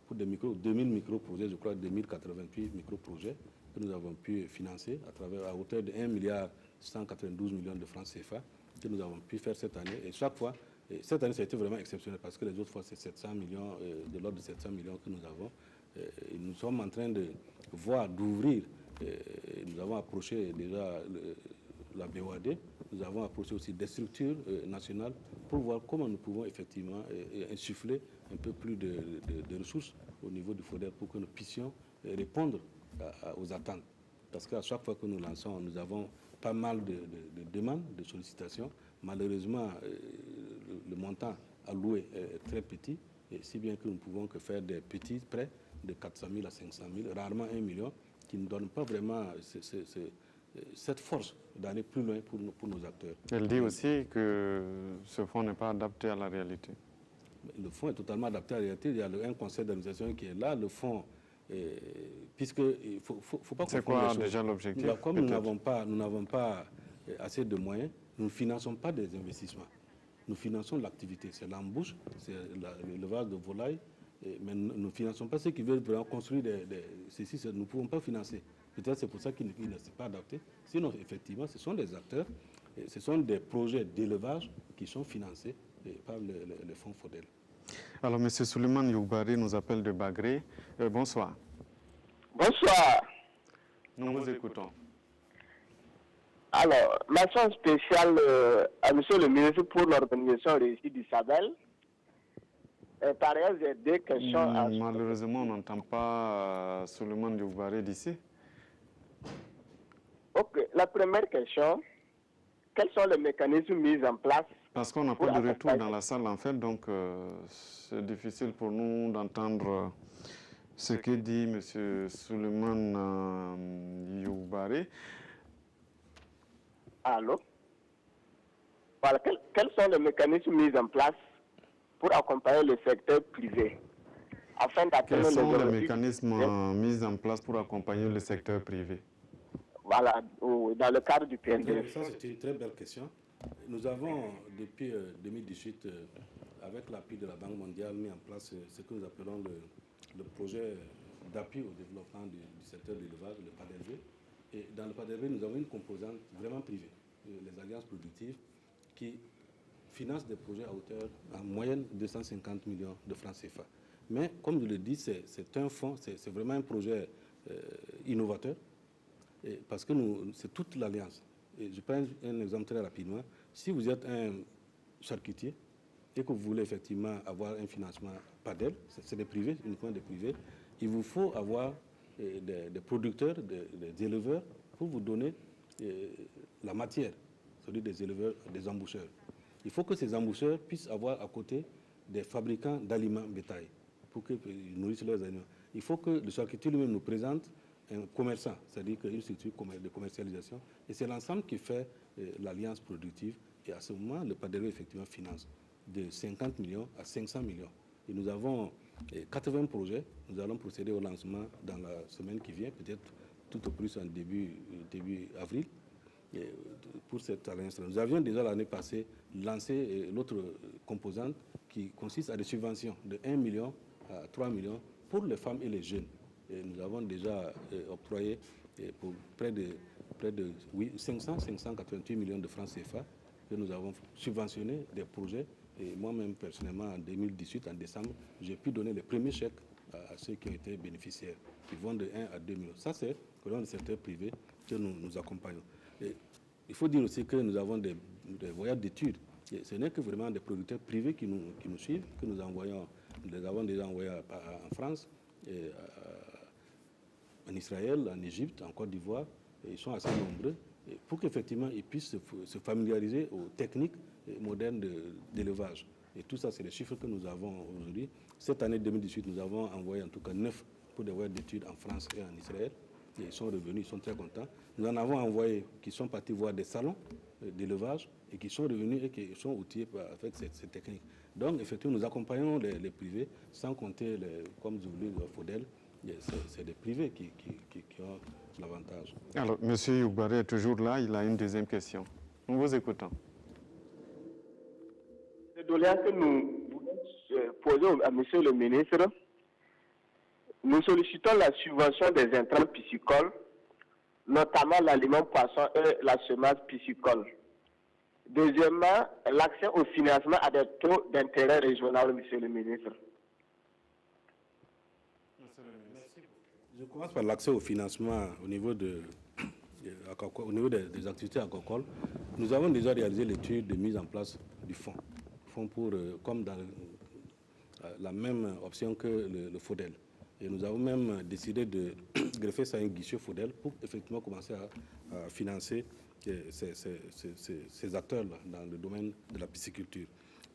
pour des 2000 micro-projets, je crois 2088 micro-projets que nous avons pu financer à hauteur de 1,192 milliard de francs CFA que nous avons pu faire cette année. Et chaque fois, cette année, ça a été vraiment exceptionnel parce que les autres fois, c'est 700 millions, de l'ordre de 700 millions que nous avons. Et nous sommes en train de voir, d'ouvrir. Nous avons approché déjà la BOAD, nous avons approché aussi des structures nationales pour voir comment nous pouvons effectivement insuffler un peu plus de ressources au niveau du FODEL pour que nous puissions répondre aux attentes. Parce qu'à chaque fois que nous lançons, nous avons pas mal de demandes, de sollicitations. Malheureusement, le montant alloué est très petit, et si bien que nous ne pouvons que faire des petits prêts de 400 000 à 500 000, rarement 1 million, qui ne donnent pas vraiment cette force d'aller plus loin pour nos acteurs. Elle dit aussi que ce fonds n'est pas adapté à la réalité. Le fonds est totalement adapté à la réalité. Il y a un conseil d'administration qui est là. Le fonds, puisqu'il ne faut pas confondre les choses. C'est quoi déjà l'objectif? Comme nous n'avons pas assez de moyens, nous ne finançons pas des investissements. Nous finançons l'activité. C'est l'embauche, c'est l'élevage de volailles. Mais nous ne finançons pas ceux qui veulent vraiment construire ceci. Nous ne pouvons pas financer. Peut-être c'est pour ça qu'il ne s'est pas adapté. Sinon, effectivement, ce sont des acteurs, ce sont des projets d'élevage qui sont financés par le fonds FODEL. Alors, M. Souleymane Youbari nous appelle de Bagré. Bonsoir. Bonsoir. Nous vous écoutons. Alors, mention spéciale à M. le ministre pour l'organisation réussie du Sahel. Par ailleurs, j'ai 2 questions à... Malheureusement, on n'entend pas Souleymane Youbari d'ici. Ok, la première question, quels sont les mécanismes mis en place? Parce qu'on n'a pas de retour dans la salle, en fait, donc c'est difficile pour nous d'entendre ce que dit M. Souleymane Youbari. Allô? Voilà, quels sont les mécanismes mis en place pour accompagner le secteur privé afin d'atteindre les objectifs? Quels sont les mécanismes mis en place pour accompagner le secteur privé? Voilà, dans le cadre du PND. Ça, c'est une très belle question. Nous avons, depuis 2018, avec l'appui de la Banque mondiale, mis en place ce que nous appelons le projet d'appui au développement du secteur de l'élevage, le PADELV. Et dans le PADELV, nous avons une composante vraiment privée, les alliances productives, qui financent des projets à hauteur, en moyenne, 250 millions de francs CFA. Mais, comme je le dis, c'est un fonds, c'est vraiment un projet innovateur, parce que c'est toute l'alliance. Je prends un exemple très rapidement. Si vous êtes un charcutier et que vous voulez effectivement avoir un financement PADEL, c'est des privés, uniquement des privés, il vous faut avoir des producteurs, des éleveurs pour vous donner la matière, c'est-à-dire des éleveurs, des emboucheurs. Il faut que ces emboucheurs puissent avoir à côté des fabricants d'aliments bétail pour qu'ils nourrissent leurs animaux. Il faut que le charcutier lui-même nous présente un commerçant, c'est-à-dire une structure de commercialisation, et c'est l'ensemble qui fait l'alliance productive, et à ce moment, le PADELV effectivement finance de 50 millions à 500 millions. Et nous avons 80 projets, nous allons procéder au lancement dans la semaine qui vient, peut-être tout au plus en début avril, pour cette alliance. Nous avions déjà l'année passée lancé l'autre composante qui consiste à des subventions de 1 million à 3 millions pour les femmes et les jeunes. Et nous avons déjà octroyé pour près de 588 millions de francs CFA que nous avons subventionné des projets. Et moi-même, personnellement, en 2018, en décembre, j'ai pu donner les premiers chèques à ceux qui ont été bénéficiaires, qui vont de 1 à 2 millions. Ça, c'est dans le secteur privé que nous accompagnons. Et il faut dire aussi que nous avons des voyages d'études. Ce n'est que vraiment des producteurs privés qui nous suivent, que nous envoyons. Nous les avons déjà envoyés en France, en Israël, en Égypte, en Côte d'Ivoire. Ils sont assez nombreux pour qu'effectivement ils puissent se familiariser aux techniques modernes d'élevage. Et tout ça, c'est les chiffres que nous avons aujourd'hui. Cette année 2018, nous avons envoyé en tout cas 9 pour des voyages d'études en France et en Israël. Et ils sont revenus, ils sont très contents. Nous en avons envoyé qui sont partis voir des salons d'élevage et qui sont revenus et qui sont outillés avec ces techniques. Donc, effectivement, nous accompagnons les privés, sans compter, comme je vous l'ai dit, Fodel, c'est des privés qui ont l'avantage. Alors, M. Yougbaré est toujours là, il a une deuxième question. Nous vous écoutons. Le doléance que nous voulons poser à M. le ministre, nous sollicitons la subvention des intrants piscicoles, notamment l'aliment poisson et la semence piscicole. Deuxièmement, l'accès au financement à des taux d'intérêt régional, M. le ministre. Je commence par l'accès au financement au niveau des activités agricoles. Nous avons déjà réalisé l'étude de mise en place du fonds pour, comme dans la même option que le FODEL. Et nous avons même décidé de greffer ça à un guichet FODEL pour effectivement commencer à financer ces acteurs-là dans le domaine de la pisciculture.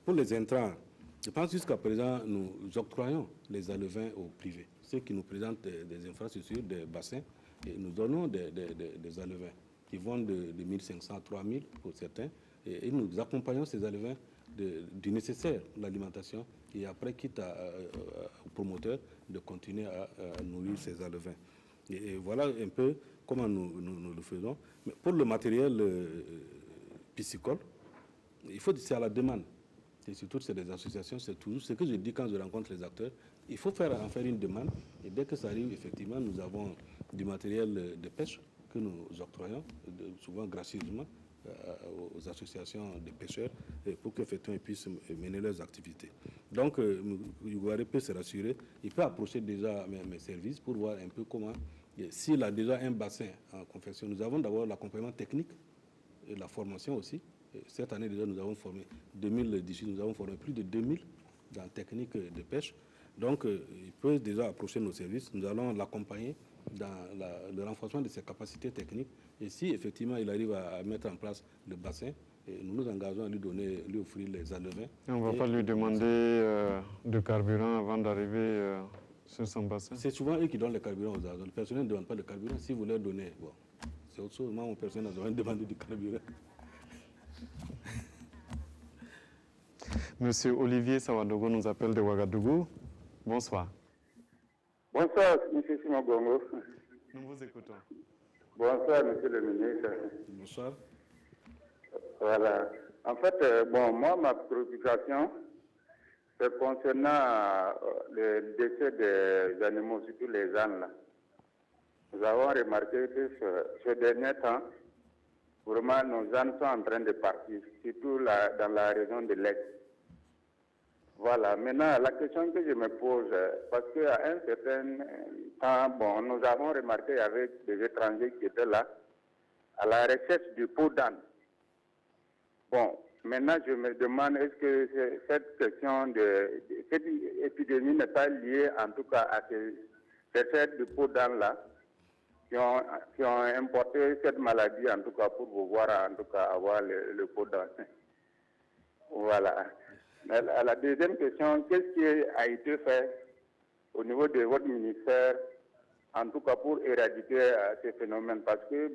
Pour les intrants, je pense jusqu'à présent, nous octroyons les alevins aux privés, ceux qui nous présentent des infrastructures, des bassins, et nous donnons des alevins qui vont de 1500 à 3000 pour certains, et nous accompagnons ces alevins du nécessaire, l'alimentation, et après, quitte aux promoteurs de continuer à nourrir ces alevins. Et voilà un peu comment nous le faisons. Mais pour le matériel piscicole, il faut c'est à la demande. Et surtout, c'est des associations, c'est toujours ce que je dis quand je rencontre les acteurs. Il faut en faire une demande. Et dès que ça arrive, effectivement, nous avons du matériel de pêche que nous octroyons, souvent gracieusement, aux associations de pêcheurs pour qu'effectivement ils puissent mener leurs activités. Donc, Yougbaré peut se rassurer. Il peut approcher déjà mes services pour voir un peu comment, s'il a déjà un bassin en confection. Nous avons d'abord l'accompagnement technique et la formation aussi. Cette année déjà, nous avons formé, 2018, nous avons formé plus de 2000 dans la technique de pêche. Donc, il peut déjà approcher nos services. Nous allons l'accompagner dans le renforcement de ses capacités techniques. Et si effectivement il arrive à mettre en place le bassin, nous nous engageons à lui offrir les alevins. On ne va pas lui demander de carburant avant d'arriver sur son bassin. C'est souvent eux qui donnent le carburant aux agents. Le personnel ne demande pas le carburant. Si vous leur donnez, bon, c'est autre chose. Moi, mon personnel n'a jamais demandé du carburant. Monsieur Olivier Sawadogo nous appelle de Ouagadougou. Bonsoir. Bonsoir, M. Simon Gongo. Nous vous écoutons. Bonsoir, M. le ministre. Bonsoir. Voilà. En fait, moi, ma préoccupation, c'est concernant le décès des animaux, surtout les ânes. Là. Nous avons remarqué que ce dernier temps, vraiment, nos ânes sont en train de partir, surtout dans la région de l'Est. Voilà. Maintenant, la question que je me pose, parce qu'à un certain temps, nous avons remarqué qu'il y avait des étrangers qui étaient là, à la recherche du pot d'âne. Bon, maintenant, je me demande, est-ce que cette question cette épidémie n'est pas liée, en tout cas, à ces recherches du pot d'âne-là, qui ont importé cette maladie, en tout cas, pour pouvoir, en tout cas, avoir le pot d'âne. Voilà. La deuxième question, qu'est-ce qui a été fait au niveau de votre ministère, en tout cas pour éradiquer ces phénomènes? Parce que,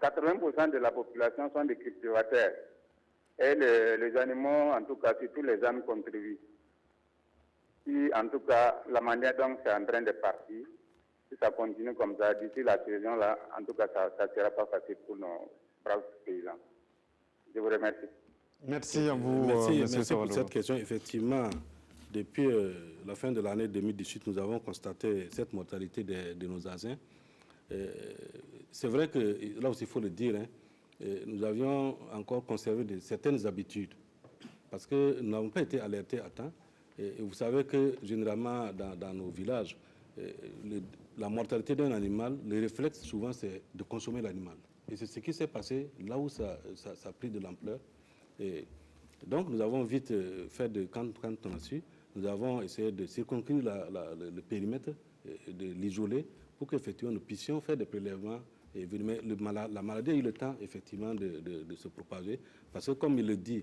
80% de la population sont des cultivateurs. Et les animaux, en tout cas, surtout les ânes, contribuent. Si, en tout cas, la manière dont c'est en train de partir, si ça continue comme ça, d'ici la saison-là, en tout cas, ça ne sera pas facile pour nos braves paysans. Je vous remercie. Merci à vous, merci pour cette question. Effectivement, depuis la fin de l'année 2018, nous avons constaté cette mortalité de nos asins. C'est vrai que, là aussi il faut le dire, hein, nous avions encore conservé certaines habitudes parce que nous n'avons pas été alertés à temps. Et vous savez que généralement dans nos villages, la mortalité d'un animal, le réflexe souvent c'est de consommer l'animal. Et c'est ce qui s'est passé là où ça a pris de l'ampleur. Donc nous avons vite fait, quand on a su, nous avons essayé de circonscrire le périmètre, de l'isoler pour qu'effectivement nous puissions faire des prélèvements. Mais la maladie a eu le temps effectivement de se propager parce que comme il le dit,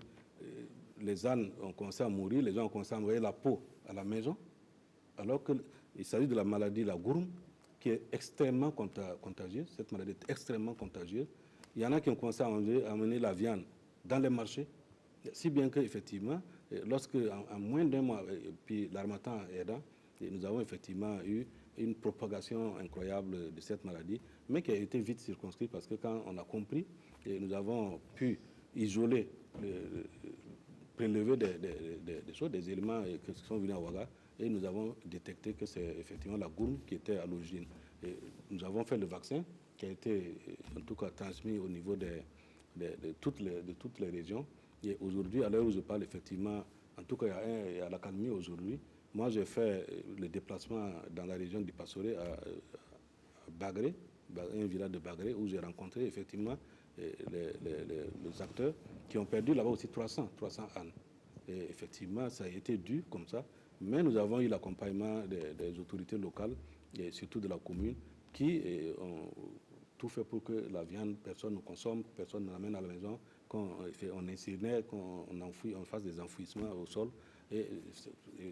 les ânes ont commencé à mourir, les gens ont commencé à envoyer la peau à la maison, alors qu'il s'agit de la maladie, la gourme, qui est extrêmement contagieuse. Cette maladie est extrêmement contagieuse. Il y en a qui ont commencé à amener la viande dans les marchés, si bien qu'effectivement, lorsque en moins d'un mois, puis l'harmattan aidant, nous avons effectivement eu une propagation incroyable de cette maladie, mais qui a été vite circonscrite parce que quand on a compris, nous avons pu isoler, prélever des choses, des éléments qui sont venus à Ouaga, et nous avons détecté que c'est effectivement la gourme qui était à l'origine. Nous avons fait le vaccin qui a été en tout cas transmis au niveau de toutes les régions. Et aujourd'hui, à l'heure où je parle, effectivement, en tout cas, il y a l'accalmie aujourd'hui. Moi, j'ai fait le déplacement dans la région du Passoré à Bagré, un village de Bagré, où j'ai rencontré effectivement les acteurs qui ont perdu là-bas aussi 300 ânes. Et effectivement, ça a été dû comme ça. Mais nous avons eu l'accompagnement des autorités locales, et surtout de la commune, qui ont tout fait pour que la viande, personne ne consomme, personne ne l'amène à la maison, qu'on incinère, qu'on enfouit, on fasse des enfouissements au sol, et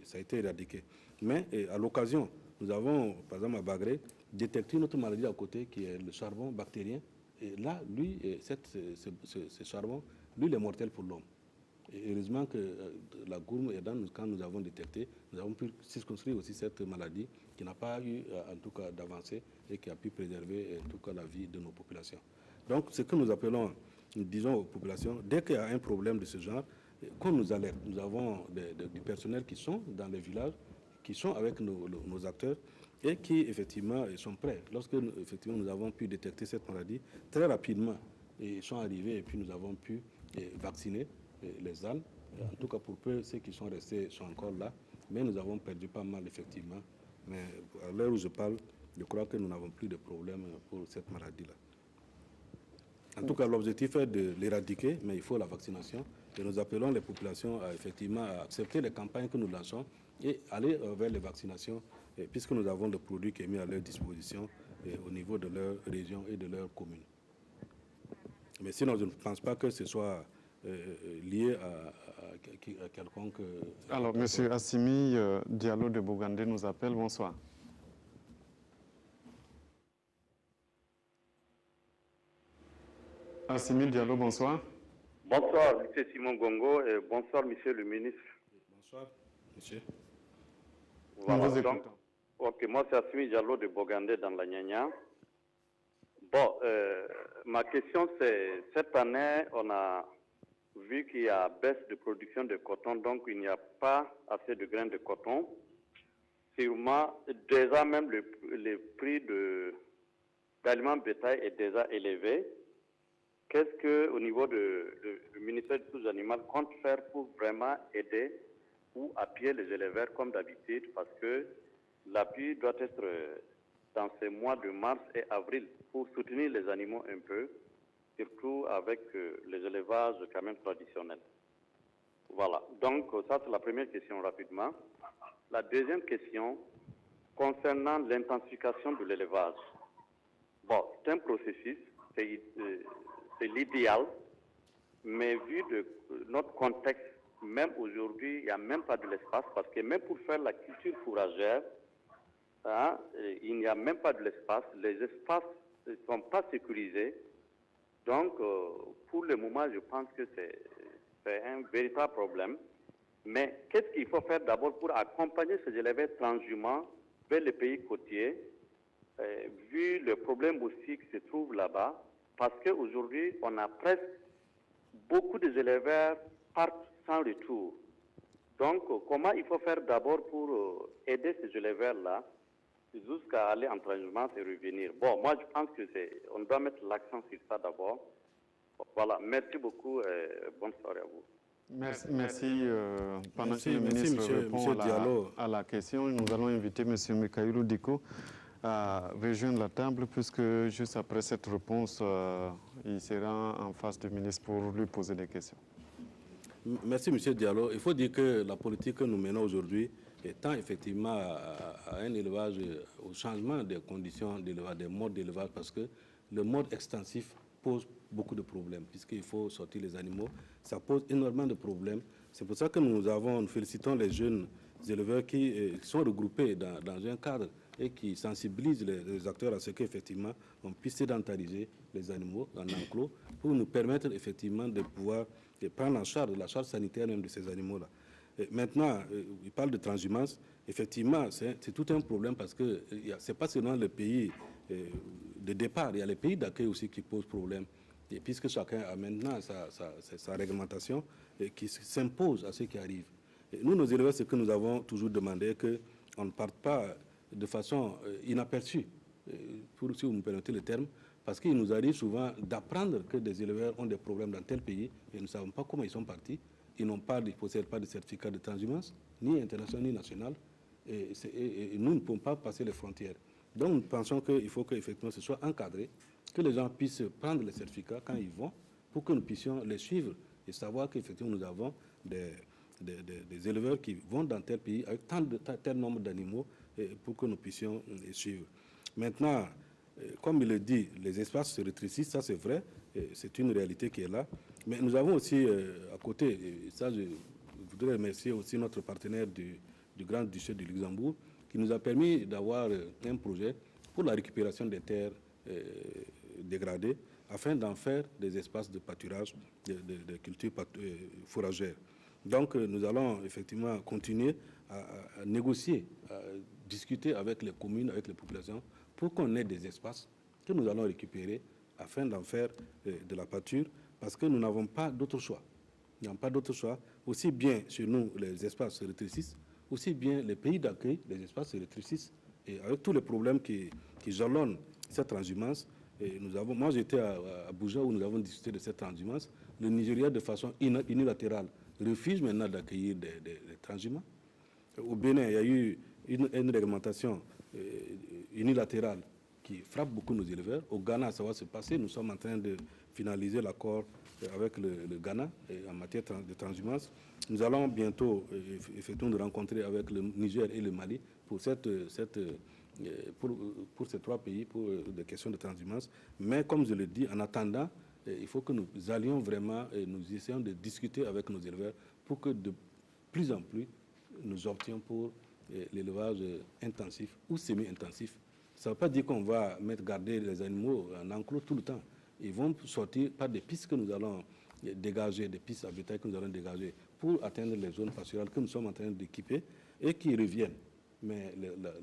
ça a été éradiqué. Mais à l'occasion, nous avons, par exemple à Bagré, détecté une autre maladie à côté qui est le charbon bactérien. Et là, lui, ce charbon, lui, il est mortel pour l'homme. Et heureusement que la gourme aidant, quand nous avons détecté, nous avons pu circonscrire aussi cette maladie qui n'a pas eu, en tout cas, d'avancée et qui a pu préserver, en tout cas, la vie de nos populations. Donc, ce que nous appelons, nous disons aux populations, dès qu'il y a un problème de ce genre, qu'on nous alerte. Nous avons du personnel qui sont dans les villages, qui sont avec nos acteurs et qui, effectivement, sont prêts. Lorsque, effectivement, nous avons pu détecter cette maladie, très rapidement, ils sont arrivés et puis nous avons pu vacciner les ânes. En tout cas, pour peu, ceux qui sont restés sont encore là. Mais nous avons perdu pas mal, effectivement. Mais à l'heure où je parle, je crois que nous n'avons plus de problème pour cette maladie-là. En tout cas, l'objectif est de l'éradiquer, mais il faut la vaccination. Et nous appelons les populations à, effectivement, à accepter les campagnes que nous lançons et aller vers les vaccinations, puisque nous avons le produit qui est mis à leur disposition au niveau de leur région et de leur commune. Mais sinon, je ne pense pas que ce soit lié à quelconque... Alors, M. Assimi Diallo de Bogandé nous appelle. Bonsoir. Assimi Diallo, bonsoir. Bonsoir, M. Simon Gongo, et bonsoir, M. le ministre. Bonsoir, monsieur. Voilà, nous vous écoutons. Ok, moi c'est Assimi Diallo de Bogandé dans la Nyanya. Bon, ma question c'est, cette année, on a vu qu'il y a baisse de production de coton, donc il n'y a pas assez de grains de coton. Sûrement, déjà même le prix d'aliments bétail est déjà élevé. Qu'est-ce que, au niveau du ministère des Ressources animales, compte faire pour vraiment aider ou appuyer les éleveurs comme d'habitude, parce que l'appui doit être dans ces mois de mars et avril pour soutenir les animaux un peu, surtout avec les élevages quand même traditionnels. Voilà, donc ça c'est la première question rapidement. La deuxième question concernant l'intensification de l'élevage. Bon, c'est un processus, c'est l'idéal, mais vu de notre contexte, même aujourd'hui, il n'y a même pas de l'espace, parce que même pour faire la culture fourragère, hein, il n'y a même pas de l'espace. Les espaces ne sont pas sécurisés. Donc, pour le moment, je pense que c'est un véritable problème. Mais qu'est-ce qu'il faut faire d'abord pour accompagner ces éleveurs transhumants vers les pays côtiers, vu le problème aussi qui se trouve là-bas, parce qu'aujourd'hui, on a presque beaucoup des éleveurs partent sans retour. Donc, comment il faut faire d'abord pour aider ces éleveurs-là jusqu'à aller en transhumance et revenir? Bon, moi, je pense que on doit mettre l'accent sur ça d'abord. Voilà, merci beaucoup et bonne soirée à vous. Merci. Pendant que le ministre répond à la question, nous allons inviter M. Mikailou Diko à rejoindre la table, puisque juste après cette réponse, il sera en face du ministre pour lui poser des questions. Merci, M. Diallo. Il faut dire que la politique que nous menons aujourd'hui tend effectivement à un élevage, au changement des conditions d'élevage, des modes d'élevage, parce que le mode extensif pose beaucoup de problèmes, puisqu'il faut sortir les animaux. Ça pose énormément de problèmes. C'est pour ça que nous félicitons les jeunes éleveurs qui sont regroupés dans un cadre et qui sensibilisent les acteurs à ce qu'effectivement on puisse sédentariser les animaux en enclos pour nous permettre effectivement de pouvoir prendre en charge la charge sanitaire même de ces animaux-là. Maintenant, il parle de transhumance. Effectivement, c'est tout un problème parce que ce n'est pas seulement le pays de départ, il y a les pays d'accueil aussi qui posent problème. Et puisque chacun a maintenant sa réglementation qui s'impose à ceux qui arrivent. Et nous, nos éleveurs, ce que nous avons toujours demandé, qu'on ne parte pas de façon inaperçue, si vous me permettez le terme, parce qu'il nous arrive souvent d'apprendre que des éleveurs ont des problèmes dans tel pays et nous ne savons pas comment ils sont partis. Ils ne possèdent pas de certificat de transhumance, ni international ni national, et nous ne pouvons pas passer les frontières. Donc nous pensons qu'il faut qu'effectivement ce soit encadré, que les gens puissent prendre les certificats quand ils vont, pour que nous puissions les suivre et savoir qu'effectivement nous avons des éleveurs qui vont dans tel pays avec tel nombre d'animaux pour que nous puissions les suivre. Maintenant, comme il le dit, les espaces se rétrécissent, ça c'est vrai, c'est une réalité qui est là. Mais nous avons aussi à côté, et ça je voudrais remercier aussi notre partenaire du Grand-Duché du Luxembourg, qui nous a permis d'avoir un projet pour la récupération des terres dégradées, afin d'en faire des espaces de pâturage, de culture fourragère. Donc nous allons effectivement continuer à négocier, à discuter avec les communes, avec les populations, pour qu'on ait des espaces que nous allons récupérer afin d'en faire de la pâture, parce que nous n'avons pas d'autre choix. Nous n'avons pas d'autre choix. Aussi bien chez nous, les espaces se rétrécissent, aussi bien les pays d'accueil, les espaces se rétrécissent. Et avec tous les problèmes qui jalonnent cette transhumance, moi j'étais à Abuja où nous avons discuté de cette transhumance. Le Nigeria, de façon unilatérale, refuse maintenant d'accueillir des transhumants. Au Bénin, il y a eu une réglementation unilatérale qui frappe beaucoup nos éleveurs. Au Ghana, ça va se passer. Nous sommes en train de finaliser l'accord avec le Ghana en matière de transhumance. Nous allons bientôt effectivement nous rencontrer avec le Niger et le Mali pour ces trois pays pour des questions de transhumance. Mais comme je le dis, en attendant, il faut que nous allions vraiment et nous essayons de discuter avec nos éleveurs pour que de plus en plus nous options pour l'élevage intensif ou semi-intensif. Ça ne veut pas dire qu'on va garder les animaux en enclos tout le temps. Ils vont sortir par des pistes que nous allons dégager, des pistes à bétail que nous allons dégager pour atteindre les zones pastorales que nous sommes en train d'équiper et qui reviennent. Mais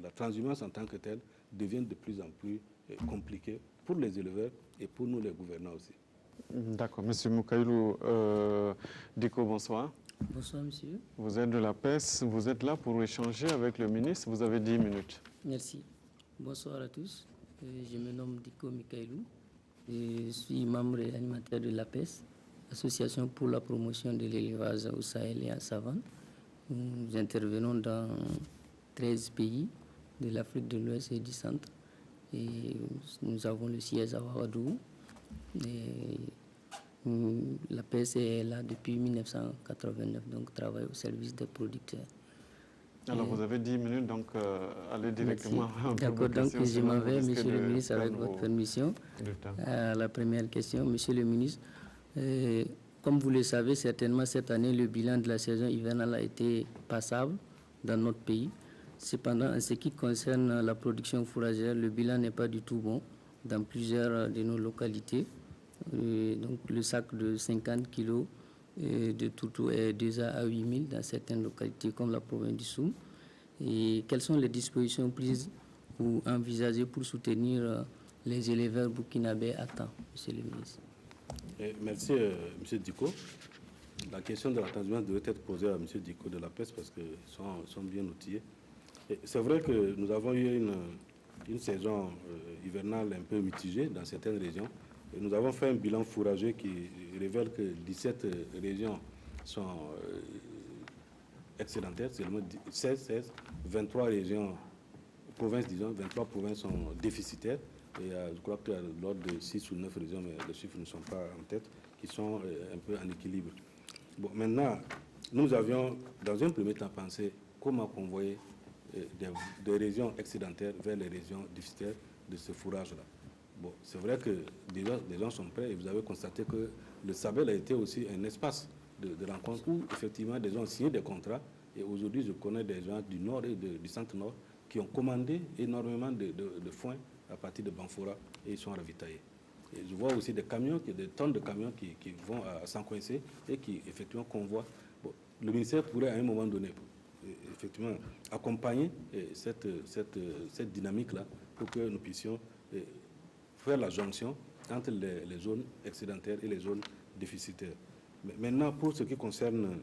la transhumance en tant que telle devient de plus en plus compliquée pour les éleveurs et pour nous les gouvernants aussi. D'accord. Monsieur Mikailou Diko, bonsoir. Bonsoir, monsieur. Vous êtes de la PES, vous êtes là pour échanger avec le ministre, vous avez 10 minutes. Merci. Bonsoir à tous. Je me nomme Diko Mikailou. Je suis membre et animateur de l'APES, Association pour la promotion de l'élevage au Sahel et en savane. Nous intervenons dans 13 pays de l'Afrique de l'Ouest et du Centre. Et nous avons le siège à Ouagadougou. L'APES est là depuis 1989, donc travaille au service des producteurs. Alors vous avez 10 minutes, donc allez directement. D'accord, donc je m'en vais, monsieur le ministre, avec votre permission. La première question, monsieur le ministre, comme vous le savez, certainement cette année, le bilan de la saison hivernale a été passable dans notre pays. Cependant, en ce qui concerne la production fourragère, le bilan n'est pas du tout bon dans plusieurs de nos localités. Donc le sac de 50 kg de toutou est déjà à 8 000 dans certaines localités comme la province du Soum. Et quelles sont les dispositions prises ou envisagées pour soutenir les éleveurs burkinabés à temps, monsieur le ministre? Merci, monsieur Diko. la question de la transhumance devrait être posée à M. Dicko de la Peste parce qu'ils sont bien outillés. C'est vrai que nous avons eu une saison hivernale un peu mitigée dans certaines régions. Et nous avons fait un bilan fourragé qui révèle que 17 régions sont excédentaires, seulement 16, 23 régions, provinces, disons, 23 provinces sont déficitaires. Et je crois que l'ordre de 6 ou 9 régions, mais les chiffres ne sont pas en tête, qui sont un peu en équilibre. Bon, maintenant, nous avions, dans un premier temps, pensé comment convoyer des régions excédentaires vers les régions déficitaires de ce fourrage-là. Bon, c'est vrai que déjà, des gens sont prêts et vous avez constaté que le Sabel a été aussi un espace de rencontre où, effectivement, des gens ont signé des contrats. Et aujourd'hui, je connais des gens du Nord et du Centre-Nord qui ont commandé énormément de foin à partir de Banfora et ils sont ravitaillés. Et je vois aussi des camions, des tonnes de camions qui vont à Sankoinse et qui, effectivement, convoient. Bon, le ministère pourrait, à un moment donné, effectivement, accompagner cette dynamique-là pour que nous puissions faire la jonction entre les zones excédentaires et les zones déficitaires. Mais maintenant, pour ce qui concerne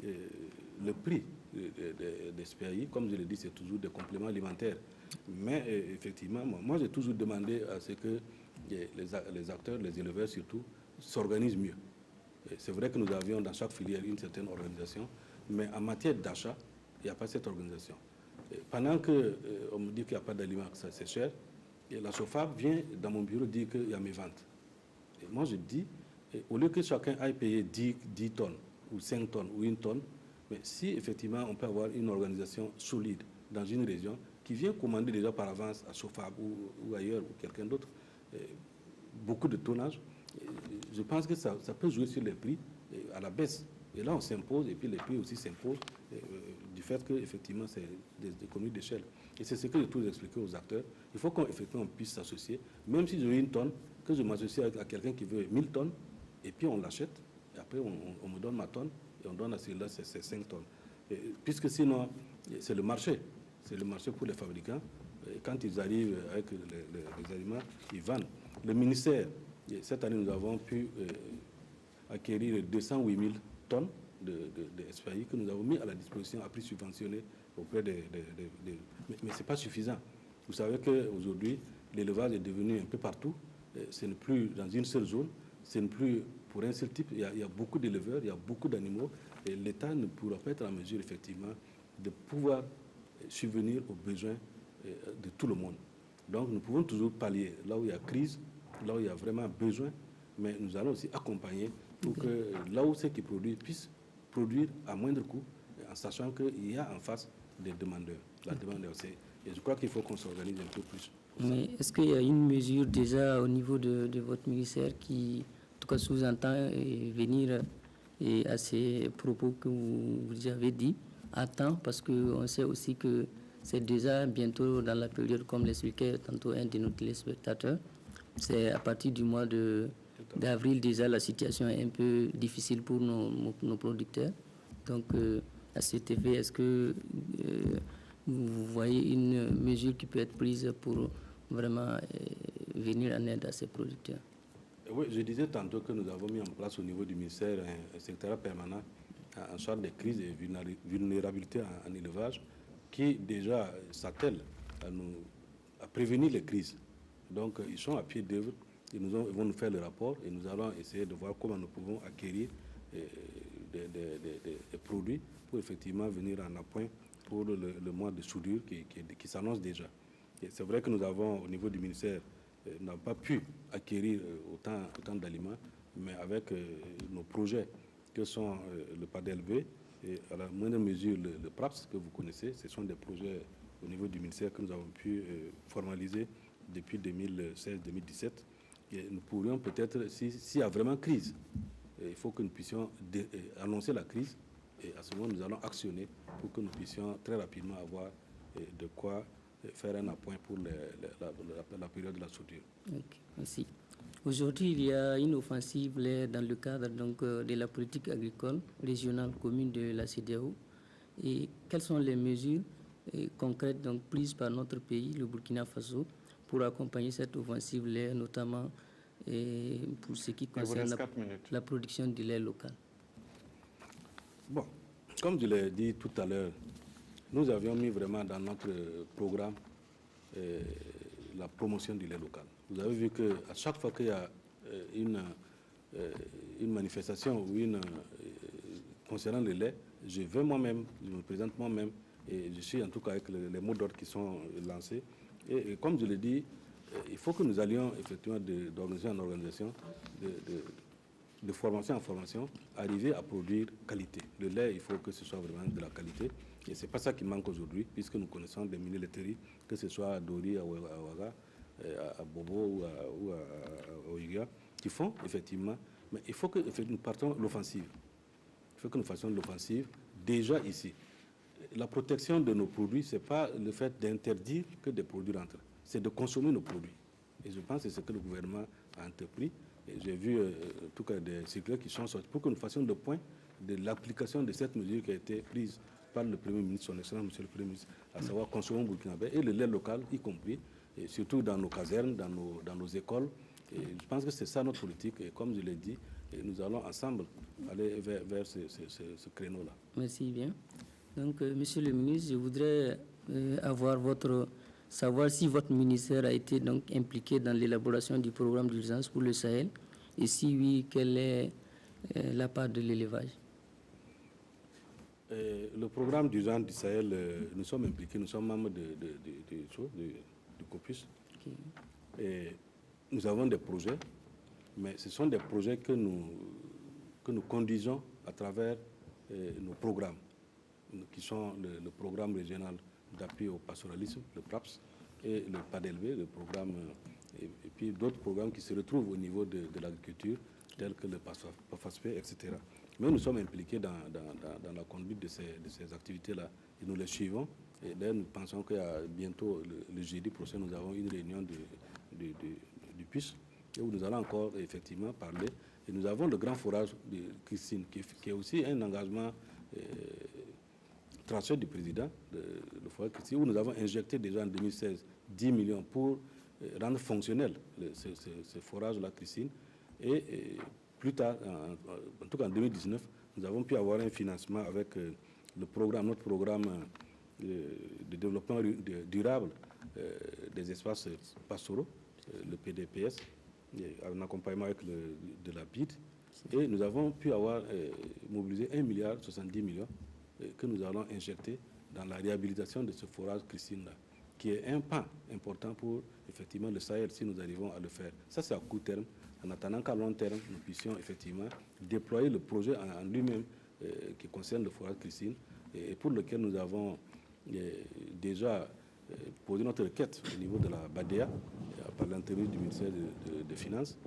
le prix des SPAI, comme je l'ai dit, c'est toujours des compléments alimentaires. Mais effectivement, moi j'ai toujours demandé à ce que les acteurs, les éleveurs surtout, s'organisent mieux. C'est vrai que nous avions dans chaque filière une certaine organisation, mais en matière d'achat, il n'y a pas cette organisation. Pendant qu'on me dit qu'il n'y a pas d'aliments, que c'est cher, et la SOFAB vient dans mon bureau dire qu'il y a mes ventes. Et moi je dis, au lieu que chacun aille payer 10 tonnes, ou 5 tonnes, ou 1 tonne, mais si effectivement on peut avoir une organisation solide dans une région qui vient commander déjà par avance à SOFAB ou ailleurs, ou quelqu'un d'autre, beaucoup de tonnage, je pense que ça peut jouer sur les prix à la baisse. Et là, on s'impose, et puis les prix aussi s'imposent du fait qu'effectivement, c'est des économies d'échelle. Et c'est ce que j'ai toujours expliqué aux acteurs. Il faut qu'on puisse s'associer, même si j'ai 1 tonne, que je m'associe à quelqu'un qui veut 1000 tonnes, et puis on l'achète, et après on me donne ma tonne, et on donne à celui-là ces 5 tonnes. Et, puisque sinon, c'est le marché. C'est le marché pour les fabricants. Et quand ils arrivent avec les aliments, ils vendent. Le ministère, cette année, nous avons pu acquérir 208 000 tonnes de SPAI que nous avons mis à la disposition à prix subventionné auprès mais ce n'est pas suffisant. Vous savez qu'aujourd'hui, l'élevage est devenu un peu partout. Ce n'est plus dans une seule zone, ce n'est plus pour un seul type. Il y a beaucoup d'éleveurs, il y a beaucoup d'animaux, et l'État ne pourra pas être en mesure, effectivement, de pouvoir subvenir aux besoins de tout le monde. Donc, nous pouvons toujours pallier là où il y a crise, là où il y a vraiment besoin, mais nous allons aussi accompagner pour que là où ceux qui produisent puissent produire à moindre coût, en sachant qu'il y a en face des demandeurs. La demande est aussi. Et je crois qu'il faut qu'on s'organise un peu plus. Mais est-ce qu'il y a une mesure déjà au niveau de votre ministère qui, en tout cas, sous-entend venir à ces propos que vous avez dit à temps, parce qu'on sait aussi que c'est déjà bientôt dans la période, comme l'expliquait tantôt un de nos téléspectateurs, c'est à partir du mois d'avril déjà la situation est un peu difficile pour nos producteurs. Donc à cet effet, est-ce que vous voyez une mesure qui peut être prise pour vraiment venir en aide à ces producteurs? Oui, je disais tantôt que nous avons mis en place au niveau du ministère un secrétariat permanent en charge des crises et vulnérabilités en élevage qui déjà s'attelle à prévenir les crises. Donc ils sont à pied d'œuvre, ils vont nous faire le rapport et nous allons essayer de voir comment nous pouvons acquérir des produits pour effectivement venir en appoint pour le mois de soudure qui s'annonce déjà. C'est vrai que nous avons au niveau du ministère n'a pas pu acquérir autant d'aliments, mais avec nos projets que sont le PADLB et à la moindre mesure le PRAPS que vous connaissez, ce sont des projets au niveau du ministère que nous avons pu formaliser depuis 2016-2017. Et nous pourrions peut-être, s'il y a vraiment crise, il faut que nous puissions annoncer la crise et à ce moment nous allons actionner pour que nous puissions très rapidement avoir de quoi faire un appoint pour la période de la soudure. Okay, merci. Aujourd'hui, il y a une offensive dans le cadre donc, de la politique agricole régionale commune de la CEDEAO. Et quelles sont les mesures concrètes donc, prises par notre pays, le Burkina Faso, pour accompagner cette offensive lait, notamment pour ce qui concerne la production de lait local? Bon, comme je l'ai dit tout à l'heure, nous avions mis vraiment dans notre programme la promotion du lait local. Vous avez vu qu'à chaque fois qu'il y a une manifestation ou concernant le lait, je vais moi-même, je me présente moi-même et je suis en tout cas avec les mots d'ordre qui sont lancés. Et comme je l'ai dit, il faut que nous allions effectivement d'organisation en organisation, de formation en formation, arriver à produire qualité. Le lait, il faut que ce soit vraiment de la qualité. Et ce n'est pas ça qui manque aujourd'hui, puisque nous connaissons des mini-laiteries, que ce soit à Dori, à Ouaga, à Bobo ou à Oiga, qui font effectivement. Mais il faut que nous partons l'offensive. Il faut que nous fassions l'offensive déjà ici. La protection de nos produits, ce n'est pas le fait d'interdire que des produits rentrent, c'est de consommer nos produits. Et je pense que c'est ce que le gouvernement a entrepris. J'ai vu en tout cas des circulaires qui sont sortis pour que nous fassions le point de l'application de cette mesure qui a été prise par le Premier ministre, son Excellence, Monsieur le Premier ministre, à savoir consommer burkinabé et le lait local y compris, et surtout dans nos casernes, dans nos écoles. Et je pense que c'est ça notre politique. Et comme je l'ai dit, nous allons ensemble aller vers ce créneau-là. Merci bien. Donc, Monsieur le ministre, je voudrais savoir si votre ministère a été donc impliqué dans l'élaboration du programme d'urgence pour le Sahel, et si oui, quelle est la part de l'élevage? Le programme d'urgence du Sahel, nous sommes impliqués, nous sommes membres du COPUS. Okay. Et nous avons des projets, mais ce sont des projets que nous conduisons à travers nos programmes, qui sont le programme régional d'appui au pastoralisme, le PRAPS, et le PADLV, le programme, et puis d'autres programmes qui se retrouvent au niveau de l'agriculture, tels que le PAFASPE, etc. Mais nous sommes impliqués dans la conduite de ces activités-là et nous les suivons. Et d'ailleurs, nous pensons qu'il y a bientôt, le jeudi prochain, nous avons une réunion du PUS où nous allons encore effectivement parler. Et nous avons le grand forage de Christine, qui est aussi un engagement transfert du président, le forage Christine, où nous avons injecté déjà en 2016 10 millions pour rendre fonctionnel ce forage-là, Christine. Et plus tard, en tout cas en 2019, nous avons pu avoir un financement avec notre programme de développement durable des espaces pastoraux, le PDPS, en accompagnement avec de la BID. Et nous avons pu avoir mobilisé 1,70 milliard que nous allons injecter dans la réhabilitation de ce forage Christine-là, qui est un pas important pour effectivement le Sahel si nous arrivons à le faire. Ça, c'est à court terme. En attendant qu'à long terme, nous puissions effectivement déployer le projet en lui-même qui concerne le forage Christine et pour lequel nous avons déjà posé notre requête au niveau de la BADEA par l'intermédiaire du ministère des Finances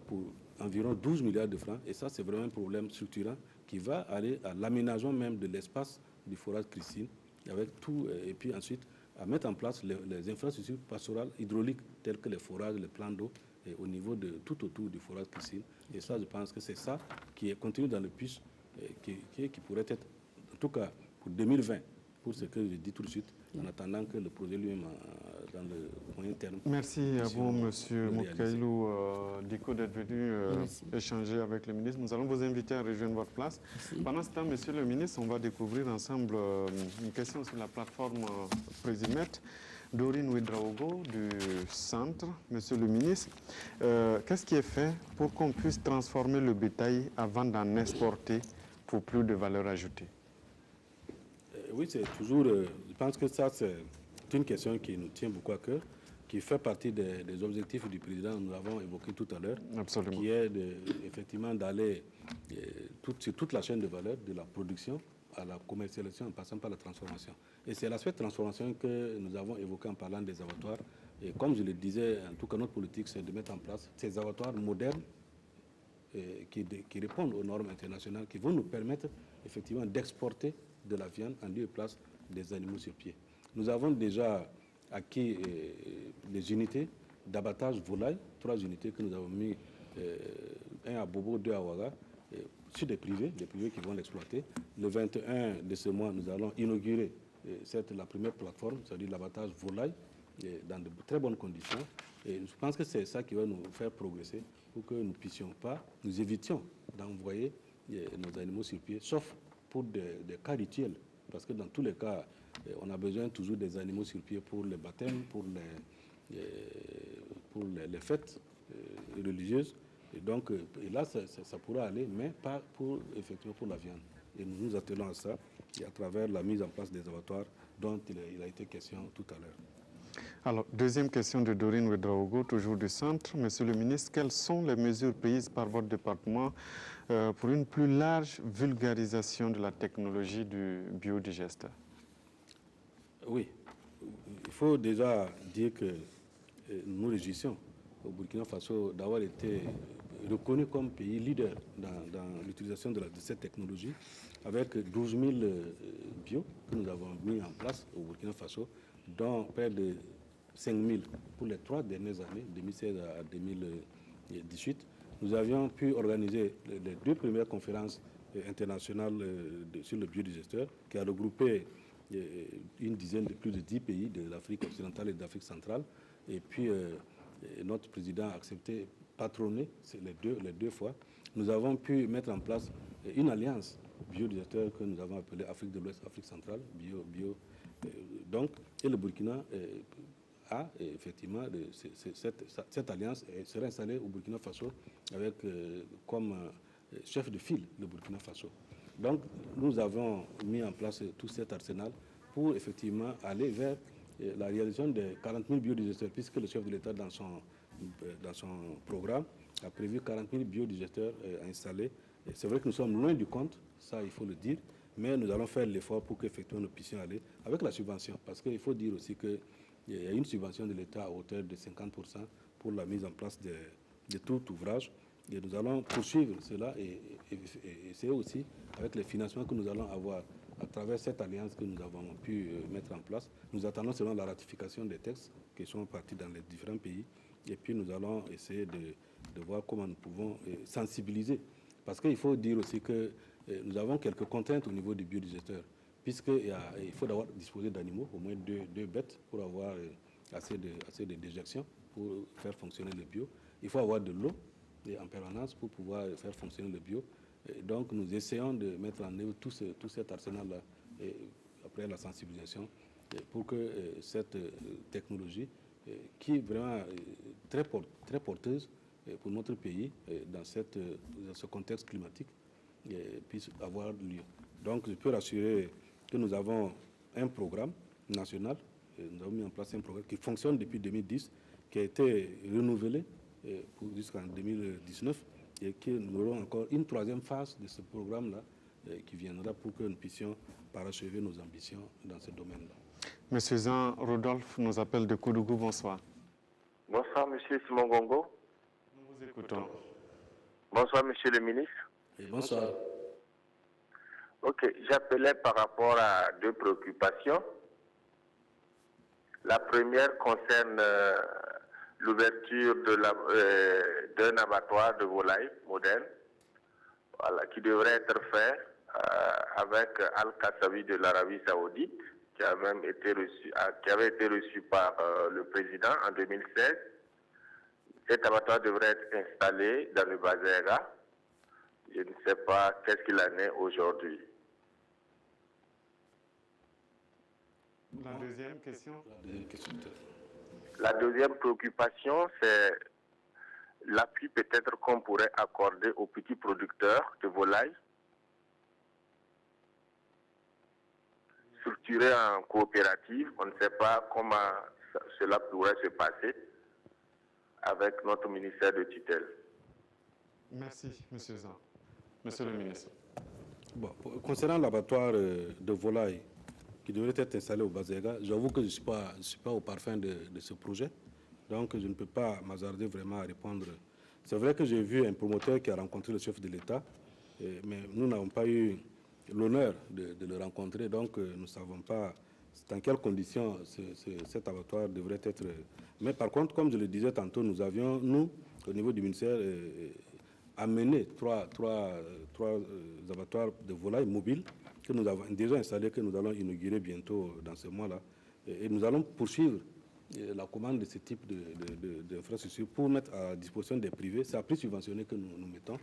pour environ 12 milliards de francs. Et ça, c'est vraiment un problème structurant qui va aller à l'aménagement même de l'espace du forage Christine avec tout, et puis ensuite à mettre en place les infrastructures pastorales hydrauliques telles que les forages, les plans d'eau au niveau de tout autour du forage Christine. Et ça, je pense que c'est ça qui est contenu dans le PUS, qui pourrait être, en tout cas pour 2020, pour ce que je dis tout de suite, en attendant que le projet lui-même, dans le moyen terme. Merci à vous, M. Moukailou Diko, d'être venu échanger avec le ministre. Nous allons vous inviter à rejoindre votre place. Merci. Pendant ce temps, Monsieur le ministre, on va découvrir ensemble une question sur la plateforme Présimet. Dorine Ouedraogo du centre, Monsieur le ministre, qu'est-ce qui est fait pour qu'on puisse transformer le bétail avant d'en exporter pour plus de valeur ajoutée? Oui, c'est toujours, je pense que ça c'est une question qui nous tient beaucoup à cœur, qui fait partie des objectifs du président, nous l'avons évoqué tout à l'heure, qui est effectivement d'aller sur toute la chaîne de valeur, de la production à la commercialisation en passant par la transformation. Et c'est l'aspect de transformation que nous avons évoqué en parlant des abattoirs. Et comme je le disais, en tout cas, notre politique, c'est de mettre en place ces abattoirs modernes qui répondent aux normes internationales, qui vont nous permettre effectivement d'exporter de la viande en lieu et place des animaux sur pied. Nous avons déjà acquis des unités d'abattage volaille, 3 unités que nous avons mis, un à Bobo, 2 à Ouaga, sur des privés qui vont l'exploiter. Le 21 de ce mois, nous allons inaugurer la première plateforme, c'est-à-dire l'abattage volaille, dans de très bonnes conditions. Et je pense que c'est ça qui va nous faire progresser pour que nous évitions d'envoyer nos animaux sur pied, sauf pour des cas rituels, parce que dans tous les cas, on a besoin toujours des animaux sur pied pour les baptêmes, pour les fêtes religieuses. Et donc, et là, ça pourra aller, mais pas pour, effectivement pour la viande. Et nous nous attelons à ça, et à travers la mise en place des abattoirs dont il a été question tout à l'heure. Alors, deuxième question de Dorine Ouedraogo, toujours du centre. Monsieur le ministre, quelles sont les mesures prises par votre département pour une plus large vulgarisation de la technologie du biodigesteur? Oui, il faut déjà dire que nous réjouissons au Burkina Faso d'avoir été reconnu comme pays leader dans l'utilisation de cette technologie, avec 12 000 bio que nous avons mis en place au Burkina Faso, dont près de 5 000 pour les 3 dernières années, 2016 à 2018. Nous avions pu organiser les 2 premières conférences internationales sur le biodigesteur, qui a regroupé une dizaine de plus de 10 pays de l'Afrique occidentale et d'Afrique centrale. Et puis, notre président a accepté patronner les deux fois. Nous avons pu mettre en place une alliance biodigesteur que nous avons appelée Afrique de l'Ouest, Afrique centrale, donc, et le Burkina a effectivement cette alliance sera installée au Burkina Faso avec comme chef de file le Burkina Faso. Donc, nous avons mis en place tout cet arsenal pour effectivement aller vers la réalisation de 40 000 biodigesteurs, puisque le chef de l'État, dans son programme, a prévu 40 000 biodigesteurs installés. C'est vrai que nous sommes loin du compte, ça il faut le dire, mais nous allons faire l'effort pour qu'effectivement nous puissions aller avec la subvention, parce qu'il faut dire aussi qu'il y a une subvention de l'État à hauteur de 50% pour la mise en place de tout ouvrage. Et nous allons poursuivre cela et essayer aussi, avec les financements que nous allons avoir à travers cette alliance que nous avons pu mettre en place. Nous attendons seulement la ratification des textes qui sont partis dans les différents pays. Et puis nous allons essayer de voir comment nous pouvons sensibiliser. Parce qu'il faut dire aussi que nous avons quelques contraintes au niveau du biodigesteur, puisqu'il faut d'abord disposer d'animaux, au moins deux bêtes, pour avoir assez de déjection pour faire fonctionner le bio. Il faut avoir de l'eau en permanence pour pouvoir faire fonctionner le bio. Et donc nous essayons de mettre en œuvre tout cet arsenal-là après la sensibilisation pour que cette technologie qui est vraiment très porteuse pour notre pays dans ce contexte climatique puisse avoir lieu. Donc je peux rassurer que nous avons un programme national, nous avons mis en place un programme qui fonctionne depuis 2010, qui a été renouvelé jusqu'en 2019 et que nous aurons encore une 3e phase de ce programme-là qui viendra pour que nous puissions parachever nos ambitions dans ce domaine-là. Monsieur Jean Rodolphe nous appelle de Koudougou. Bonsoir. Bonsoir, Monsieur Simon Gongo. Nous vous écoutons. Bonsoir, Monsieur le ministre. Et bonsoir. Ok, j'appelais par rapport à 2 préoccupations. La première concerne l'ouverture d'un abattoir de volailles moderne, voilà, qui devrait être fait avec Al-Kassavi de l'Arabie Saoudite, qui avait été reçu par le président en 2016. Cet abattoir devrait être installé dans le Bazéga. Je ne sais pas qu'est-ce qu'il en est aujourd'hui. La deuxième question. La deuxième préoccupation, c'est l'appui peut-être qu'on pourrait accorder aux petits producteurs de volailles, structurés en coopérative. On ne sait pas comment cela pourrait se passer avec notre ministère de tutelle. Merci, Monsieur Jean. Monsieur le ministre. Bon, concernant l'abattoir de volailles qui devrait être installé au Bazéga, j'avoue que je ne suis pas au parfum de ce projet, donc je ne peux pas m'hasarder vraiment à répondre. C'est vrai que j'ai vu un promoteur qui a rencontré le chef de l'État, mais nous n'avons pas eu l'honneur de le rencontrer, donc nous ne savons pas dans quelles conditions cet abattoir devrait être. Mais par contre, comme je le disais tantôt, nous avions, nous, au niveau du ministère, amené trois abattoirs de volailles mobiles que nous avons déjà installés, que nous allons inaugurer bientôt dans ce mois-là. Et nous allons poursuivre la commande de ce type d'infrastructures pour mettre à disposition des privés. C'est à prix subventionné que nous mettons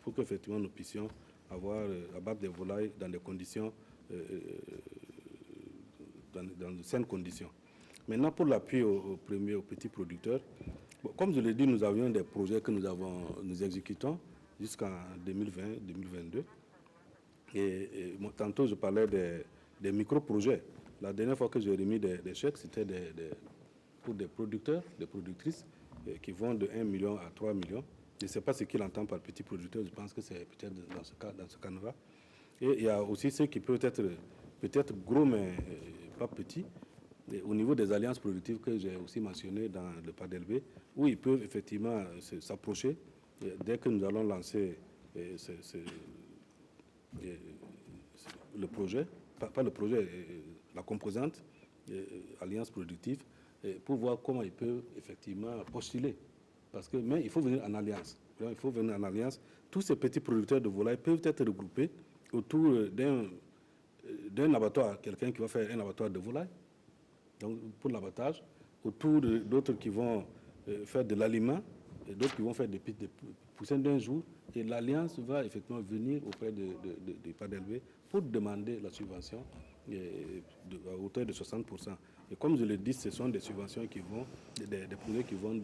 pour qu'effectivement nous puissions abattre des volailles dans des conditions, dans de saines conditions. Maintenant, pour l'appui aux petits producteurs, bon, comme je l'ai dit, nous avions des projets que nous exécutons jusqu'en 2020-2022. Et tantôt, je parlais des micro-projets. La dernière fois que j'ai remis des chèques, c'était pour des producteurs, des productrices qui vont de 1 million à 3 millions. Je ne sais pas ce qu'il entend par petit producteur, je pense que c'est peut-être dans ce cas-là. Et il y a aussi ceux qui peuvent être peut-être gros, mais pas petits, et au niveau des alliances productives que j'ai aussi mentionnées dans le PADLB, où ils peuvent effectivement s'approcher dès que nous allons lancer le projet, pas le projet, la composante alliance productive, pour voir comment ils peuvent effectivement postuler. Mais il faut venir en alliance. Il faut venir en alliance. Tous ces petits producteurs de volailles peuvent être regroupés autour d'un abattoir, quelqu'un qui va faire un abattoir de volailles, donc pour l'abattage, autour d'autres qui vont faire de l'aliment, et d'autres qui vont faire des poussins d'un jour, et l'Alliance va effectivement venir auprès du PADLB pour demander la subvention à hauteur de 60%. Et comme je l'ai dit, ce sont des subventions qui vont, des projets qui vont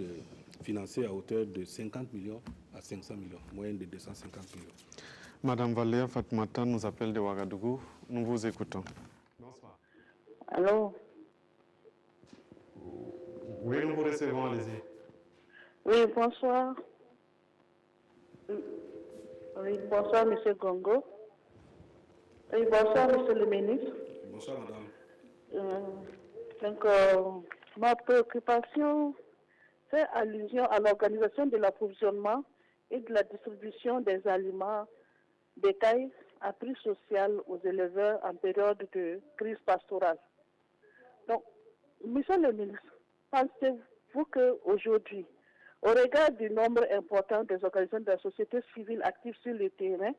financer à hauteur de 50 millions à 500 millions, moyenne de 250 millions. Madame Valéa Fatmata nous appelle de Ouagadougou. Nous vous écoutons. Bonsoir. Allô? Oui, nous vous recevons, allez-y. Oui, bonsoir. Oui, bonsoir, M. Gongo. Oui, bonsoir, M. le ministre. Bonsoir, madame. Ma préoccupation fait allusion à l'organisation de l'approvisionnement et de la distribution des aliments bétail à prix social aux éleveurs en période de crise pastorale. Donc, monsieur le ministre, pensez-vous qu'aujourd'hui, au regard du nombre important des organisations de la société civile actives sur le terrain,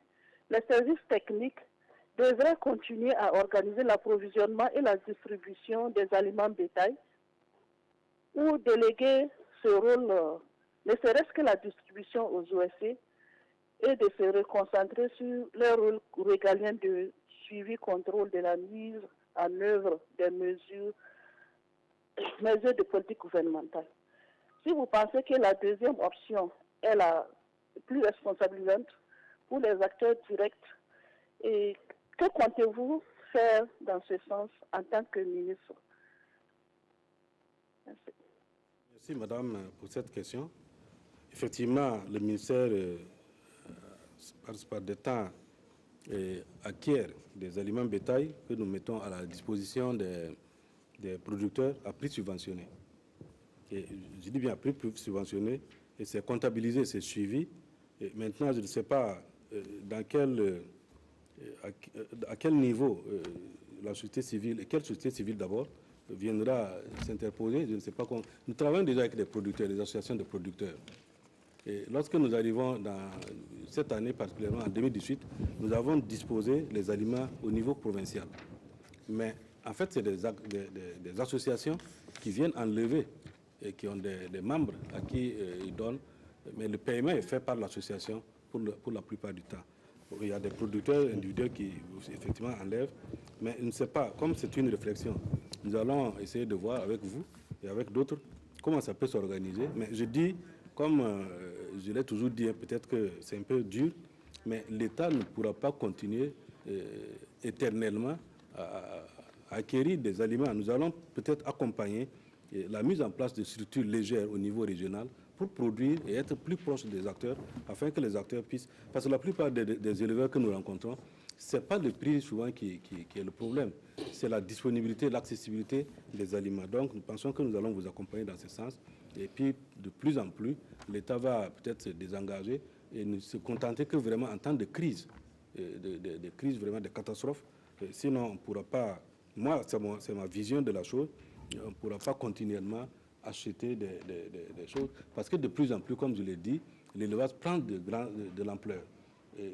les services techniques devraient continuer à organiser l'approvisionnement et la distribution des aliments bétail ou déléguer ce rôle, ne serait-ce que la distribution aux OSC, et de se reconcentrer sur leur rôle régalien de suivi, contrôle de la mise en œuvre des mesures de politique gouvernementale. Si vous pensez que la deuxième option est la plus responsabilisante pour les acteurs directs, et que comptez-vous faire dans ce sens en tant que ministre? Merci. Merci, madame, pour cette question. Effectivement, le ministère, par des temps, acquiert des aliments bétail que nous mettons à la disposition des producteurs à prix subventionné. Et je dis bien à prix subventionné, et c'est comptabilisé, c'est suivi. Et maintenant, je ne sais pas à quel niveau la société civile, et quelle société civile d'abord, viendra s'interposer. Je ne sais pas comment. Nous travaillons déjà avec des producteurs, des associations de producteurs. Et lorsque nous arrivons dans cette année, particulièrement en 2018, nous avons disposé les aliments au niveau provincial. Mais en fait, c'est des associations qui viennent enlever et qui ont des membres à qui ils donnent. Mais le paiement est fait par l'association pour la plupart du temps. Il y a des producteurs individuels qui effectivement enlèvent. Mais je ne sais pas, comme c'est une réflexion, nous allons essayer de voir avec vous et avec d'autres comment ça peut s'organiser. Mais je dis, comme je l'ai toujours dit, peut-être que c'est un peu dur, mais l'État ne pourra pas continuer éternellement à acquérir des aliments. Nous allons peut-être accompagner la mise en place de structures légères au niveau régional pour produire et être plus proche des acteurs, afin que les acteurs puissent... Parce que la plupart des éleveurs que nous rencontrons, ce n'est pas le prix souvent qui est le problème, c'est la disponibilité, l'accessibilité des aliments. Donc nous pensons que nous allons vous accompagner dans ce sens. Et puis de plus en plus, l'État va peut-être se désengager et ne se contenter que vraiment en temps de crise, de crise, vraiment de catastrophes. Sinon, on ne pourra pas... Moi, c'est ma vision de la chose. On ne pourra pas continuellement acheter des choses, parce que de plus en plus, comme je l'ai dit, l'élevage prend de l'ampleur. Et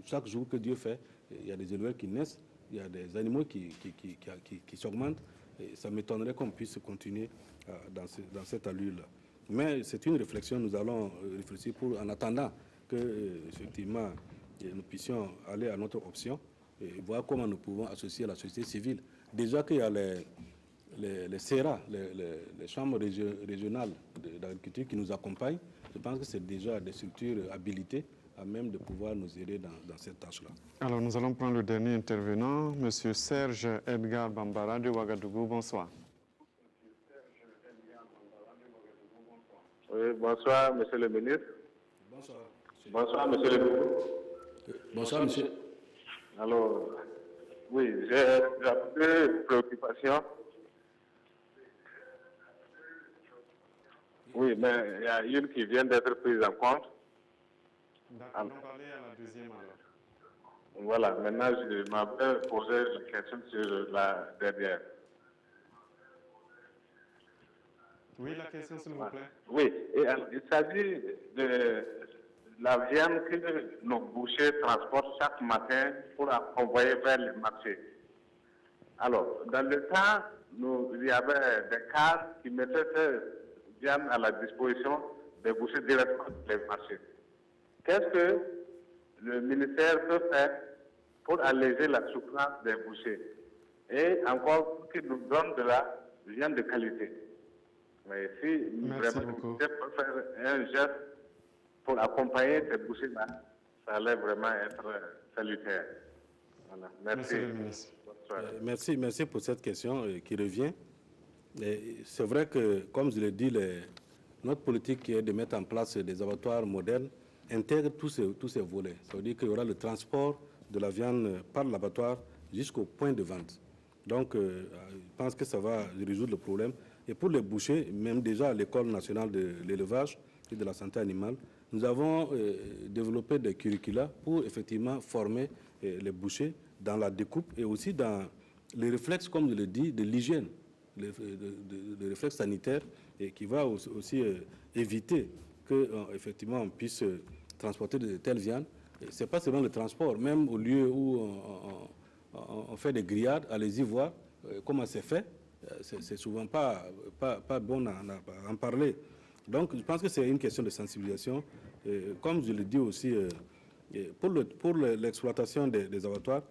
chaque jour que Dieu fait, il y a des éleveurs qui naissent, il y a des animaux qui s'augmentent, et ça m'étonnerait qu'on puisse continuer dans cette allure-là. Mais c'est une réflexion, nous allons réfléchir en attendant que, effectivement, nous puissions aller à notre option et voir comment nous pouvons associer la société civile. Déjà qu'il y a les CERA, les chambres régionales d'agriculture qui nous accompagnent, je pense que c'est déjà des structures habilitées à même de pouvoir nous aider dans cette tâche-là. Alors nous allons prendre le dernier intervenant, M. Serge Edgar Bambara de Ouagadougou. Bonsoir. Oui, bonsoir, monsieur le ministre. Bonsoir. Bonsoir, monsieur le ministre. Bonsoir, monsieur. Alors, oui, j'ai deux préoccupations. Oui, mais il y a une qui vient d'être prise en compte. D'accord, on va parler à la deuxième alors. Voilà, maintenant je m'avais posé une question sur la dernière. Oui, la question s'il vous plaît. Oui, et il s'agit de la viande que nos bouchers transportent chaque matin pour envoyer vers les marchés. Alors, dans le temps, il y avait des cars qui mettaient cette viande à la disposition des bouchers directement dans les marchés. Qu'est-ce que le ministère peut faire pour alléger la souffrance des bouchers et encore pour qu'ils nous donnent de la viande de qualité? Mais si vraiment le ministère peut faire un geste pour accompagner ces bouchers-là, ça allait vraiment être salutaire. Voilà. Merci. Monsieur le ministre. Merci pour cette question qui revient. C'est vrai que, comme je l'ai dit, notre politique qui est de mettre en place des abattoirs modernes intègre tous ces volets. Ça veut dire qu'il y aura le transport de la viande par l'abattoir jusqu'au point de vente. Donc, je pense que ça va résoudre le problème. Et pour les bouchers, même déjà à l'École nationale de l'élevage et de la santé animale, nous avons développé des curricula pour effectivement former les bouchers dans la découpe et aussi dans les réflexes, comme je le dis, de l'hygiène, les réflexes sanitaires, et qui va aussi éviter qu'effectivement on puisse transporter de telles viandes. Ce n'est pas seulement le transport, même au lieu où on fait des grillades, allez-y voir comment c'est fait. C'est souvent pas bon à en parler. Donc, je pense que c'est une question de sensibilisation. Comme je le dis aussi, pour l'exploitation des abattoirs,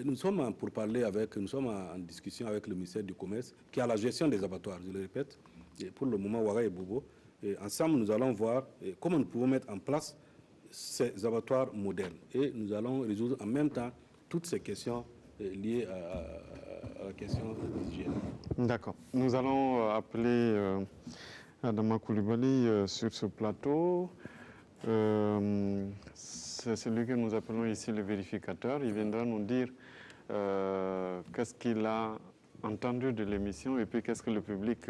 nous sommes en discussion avec le ministère du Commerce, qui a la gestion des abattoirs, je le répète, et pour le moment, Ouaga et Bobo. Et ensemble, nous allons voir comment nous pouvons mettre en place ces abattoirs modernes. Et nous allons résoudre en même temps toutes ces questions liées à la question de l'hygiène. D'accord. Nous allons appeler Adama Coulibaly sur ce plateau. C'est celui que nous appelons ici le vérificateur. Il viendra nous dire qu'est-ce qu'il a entendu de l'émission et puis qu'est-ce que le public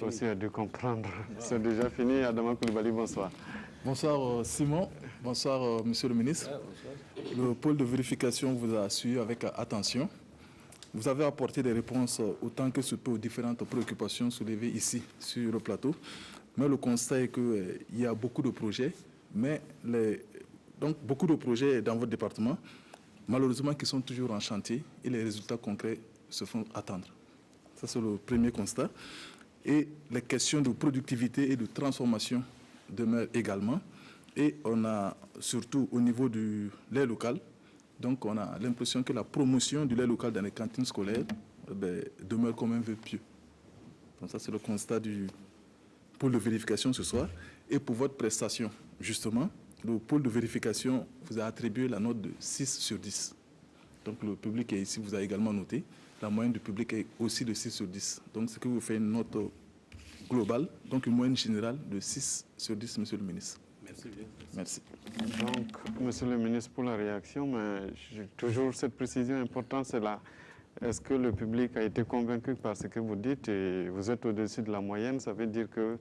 aussi a dû comprendre. C'est déjà fini. Adama Coulibaly, bonsoir. Bonsoir Simon, bonsoir Monsieur le ministre. Le pôle de vérification vous a suivi avec attention. Vous avez apporté des réponses autant que se peut aux différentes préoccupations soulevées ici sur le plateau. Mais le constat est qu'il y a beaucoup de projets, mais beaucoup de projets dans votre département, malheureusement qui sont toujours en chantier et les résultats concrets se font attendre. Ça c'est le premier constat. Et les questions de productivité et de transformation demeurent également. Et on a surtout au niveau du lait local, donc on a l'impression que la promotion du lait local dans les cantines scolaires demeure comme un vœu pieux. Donc ça c'est le constat du pôle de vérification ce soir. Et pour votre prestation, justement, le pôle de vérification vous a attribué la note de 6 sur 10. Donc le public est ici, vous a également noté. La moyenne du public est aussi de 6 sur 10. Donc ce qui vous fait une note globale, donc une moyenne générale de 6 sur 10, Monsieur le ministre. Merci. Merci. Donc, Monsieur le ministre, pour la réaction, mais toujours cette précision importante, c'est là. Est-ce que le public a été convaincu par ce que vous dites et vous êtes au-dessus de la moyenne? Ça veut dire que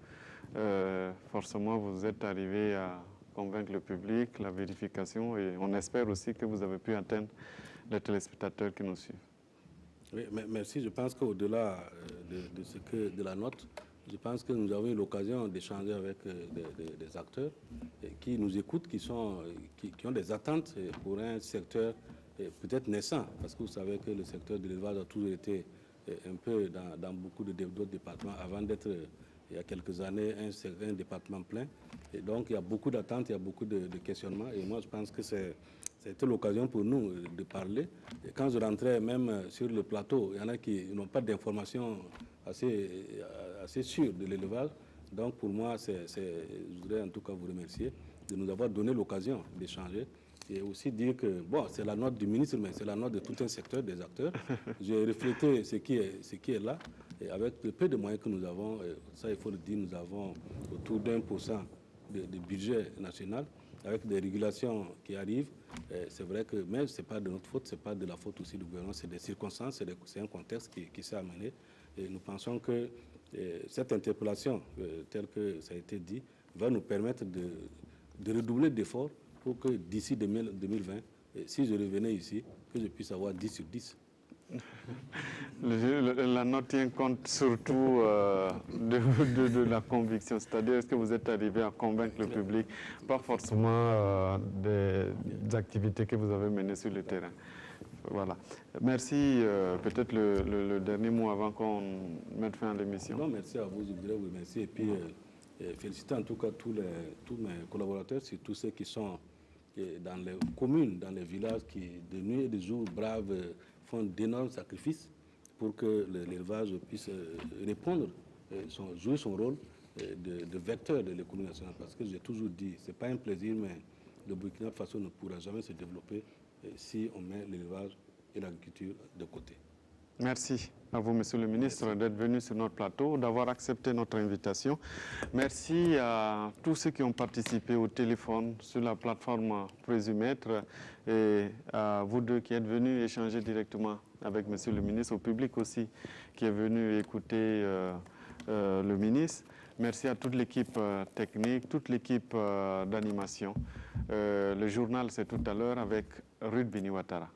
forcément vous êtes arrivé à convaincre le public, la vérification, et on espère aussi que vous avez pu atteindre les téléspectateurs qui nous suivent. Oui, merci. Je pense qu'au-delà de la note, je pense que nous avons eu l'occasion d'échanger avec des acteurs qui nous écoutent, qui ont des attentes pour un secteur peut-être naissant, parce que vous savez que le secteur de l'élevage a toujours été un peu dans beaucoup d'autres départements avant d'être, il y a quelques années, un département plein. Et donc, il y a beaucoup d'attentes, il y a beaucoup de questionnements. Et moi, je pense que c'est ça a été l'occasion pour nous de parler. Et quand je rentrais même sur le plateau, il y en a qui n'ont pas d'informations assez sûres de l'élevage. Donc pour moi, je voudrais en tout cas vous remercier de nous avoir donné l'occasion d'échanger. Et aussi dire que, bon, c'est la note du ministre, mais c'est la note de tout un secteur, des acteurs. J'ai reflété ce qui est là, et avec le peu de moyens que nous avons, ça il faut le dire, nous avons autour d'1% de budget national, avec des régulations qui arrivent. C'est vrai que même ce n'est pas de notre faute, ce n'est pas de la faute aussi du gouvernement, c'est des circonstances, c'est un contexte qui s'est amené. Et nous pensons que cette interpellation, telle que ça a été dit, va nous permettre de redoubler d'efforts pour que d'ici 2020, si je revenais ici, que je puisse avoir 10 sur 10. La note tient compte surtout de la conviction, c'est-à-dire est-ce que vous êtes arrivé à convaincre le public, pas forcément des activités que vous avez menées sur le terrain. Voilà. Merci. Peut-être le dernier mot avant qu'on mette fin à l'émission. Non, merci à vous, je voudrais vous remercier et puis féliciter en tout cas tous mes collaborateurs, surtout ceux qui sont dans les communes, dans les villages, qui de nuit et de jour bravent, font d'énormes sacrifices pour que l'élevage puisse répondre, jouer son rôle de vecteur de l'économie nationale. Parce que j'ai toujours dit, ce n'est pas un plaisir, mais le Burkina Faso ne pourra jamais se développer si on met l'élevage et l'agriculture de côté. Merci à vous, Monsieur le ministre, d'être venu sur notre plateau, d'avoir accepté notre invitation. Merci à tous ceux qui ont participé au téléphone sur la plateforme Présumètre et à vous deux qui êtes venus échanger directement avec Monsieur le ministre, au public aussi qui est venu écouter le ministre. Merci à toute l'équipe technique, toute l'équipe d'animation. Le journal, c'est tout à l'heure avec Ruth Biniwatara.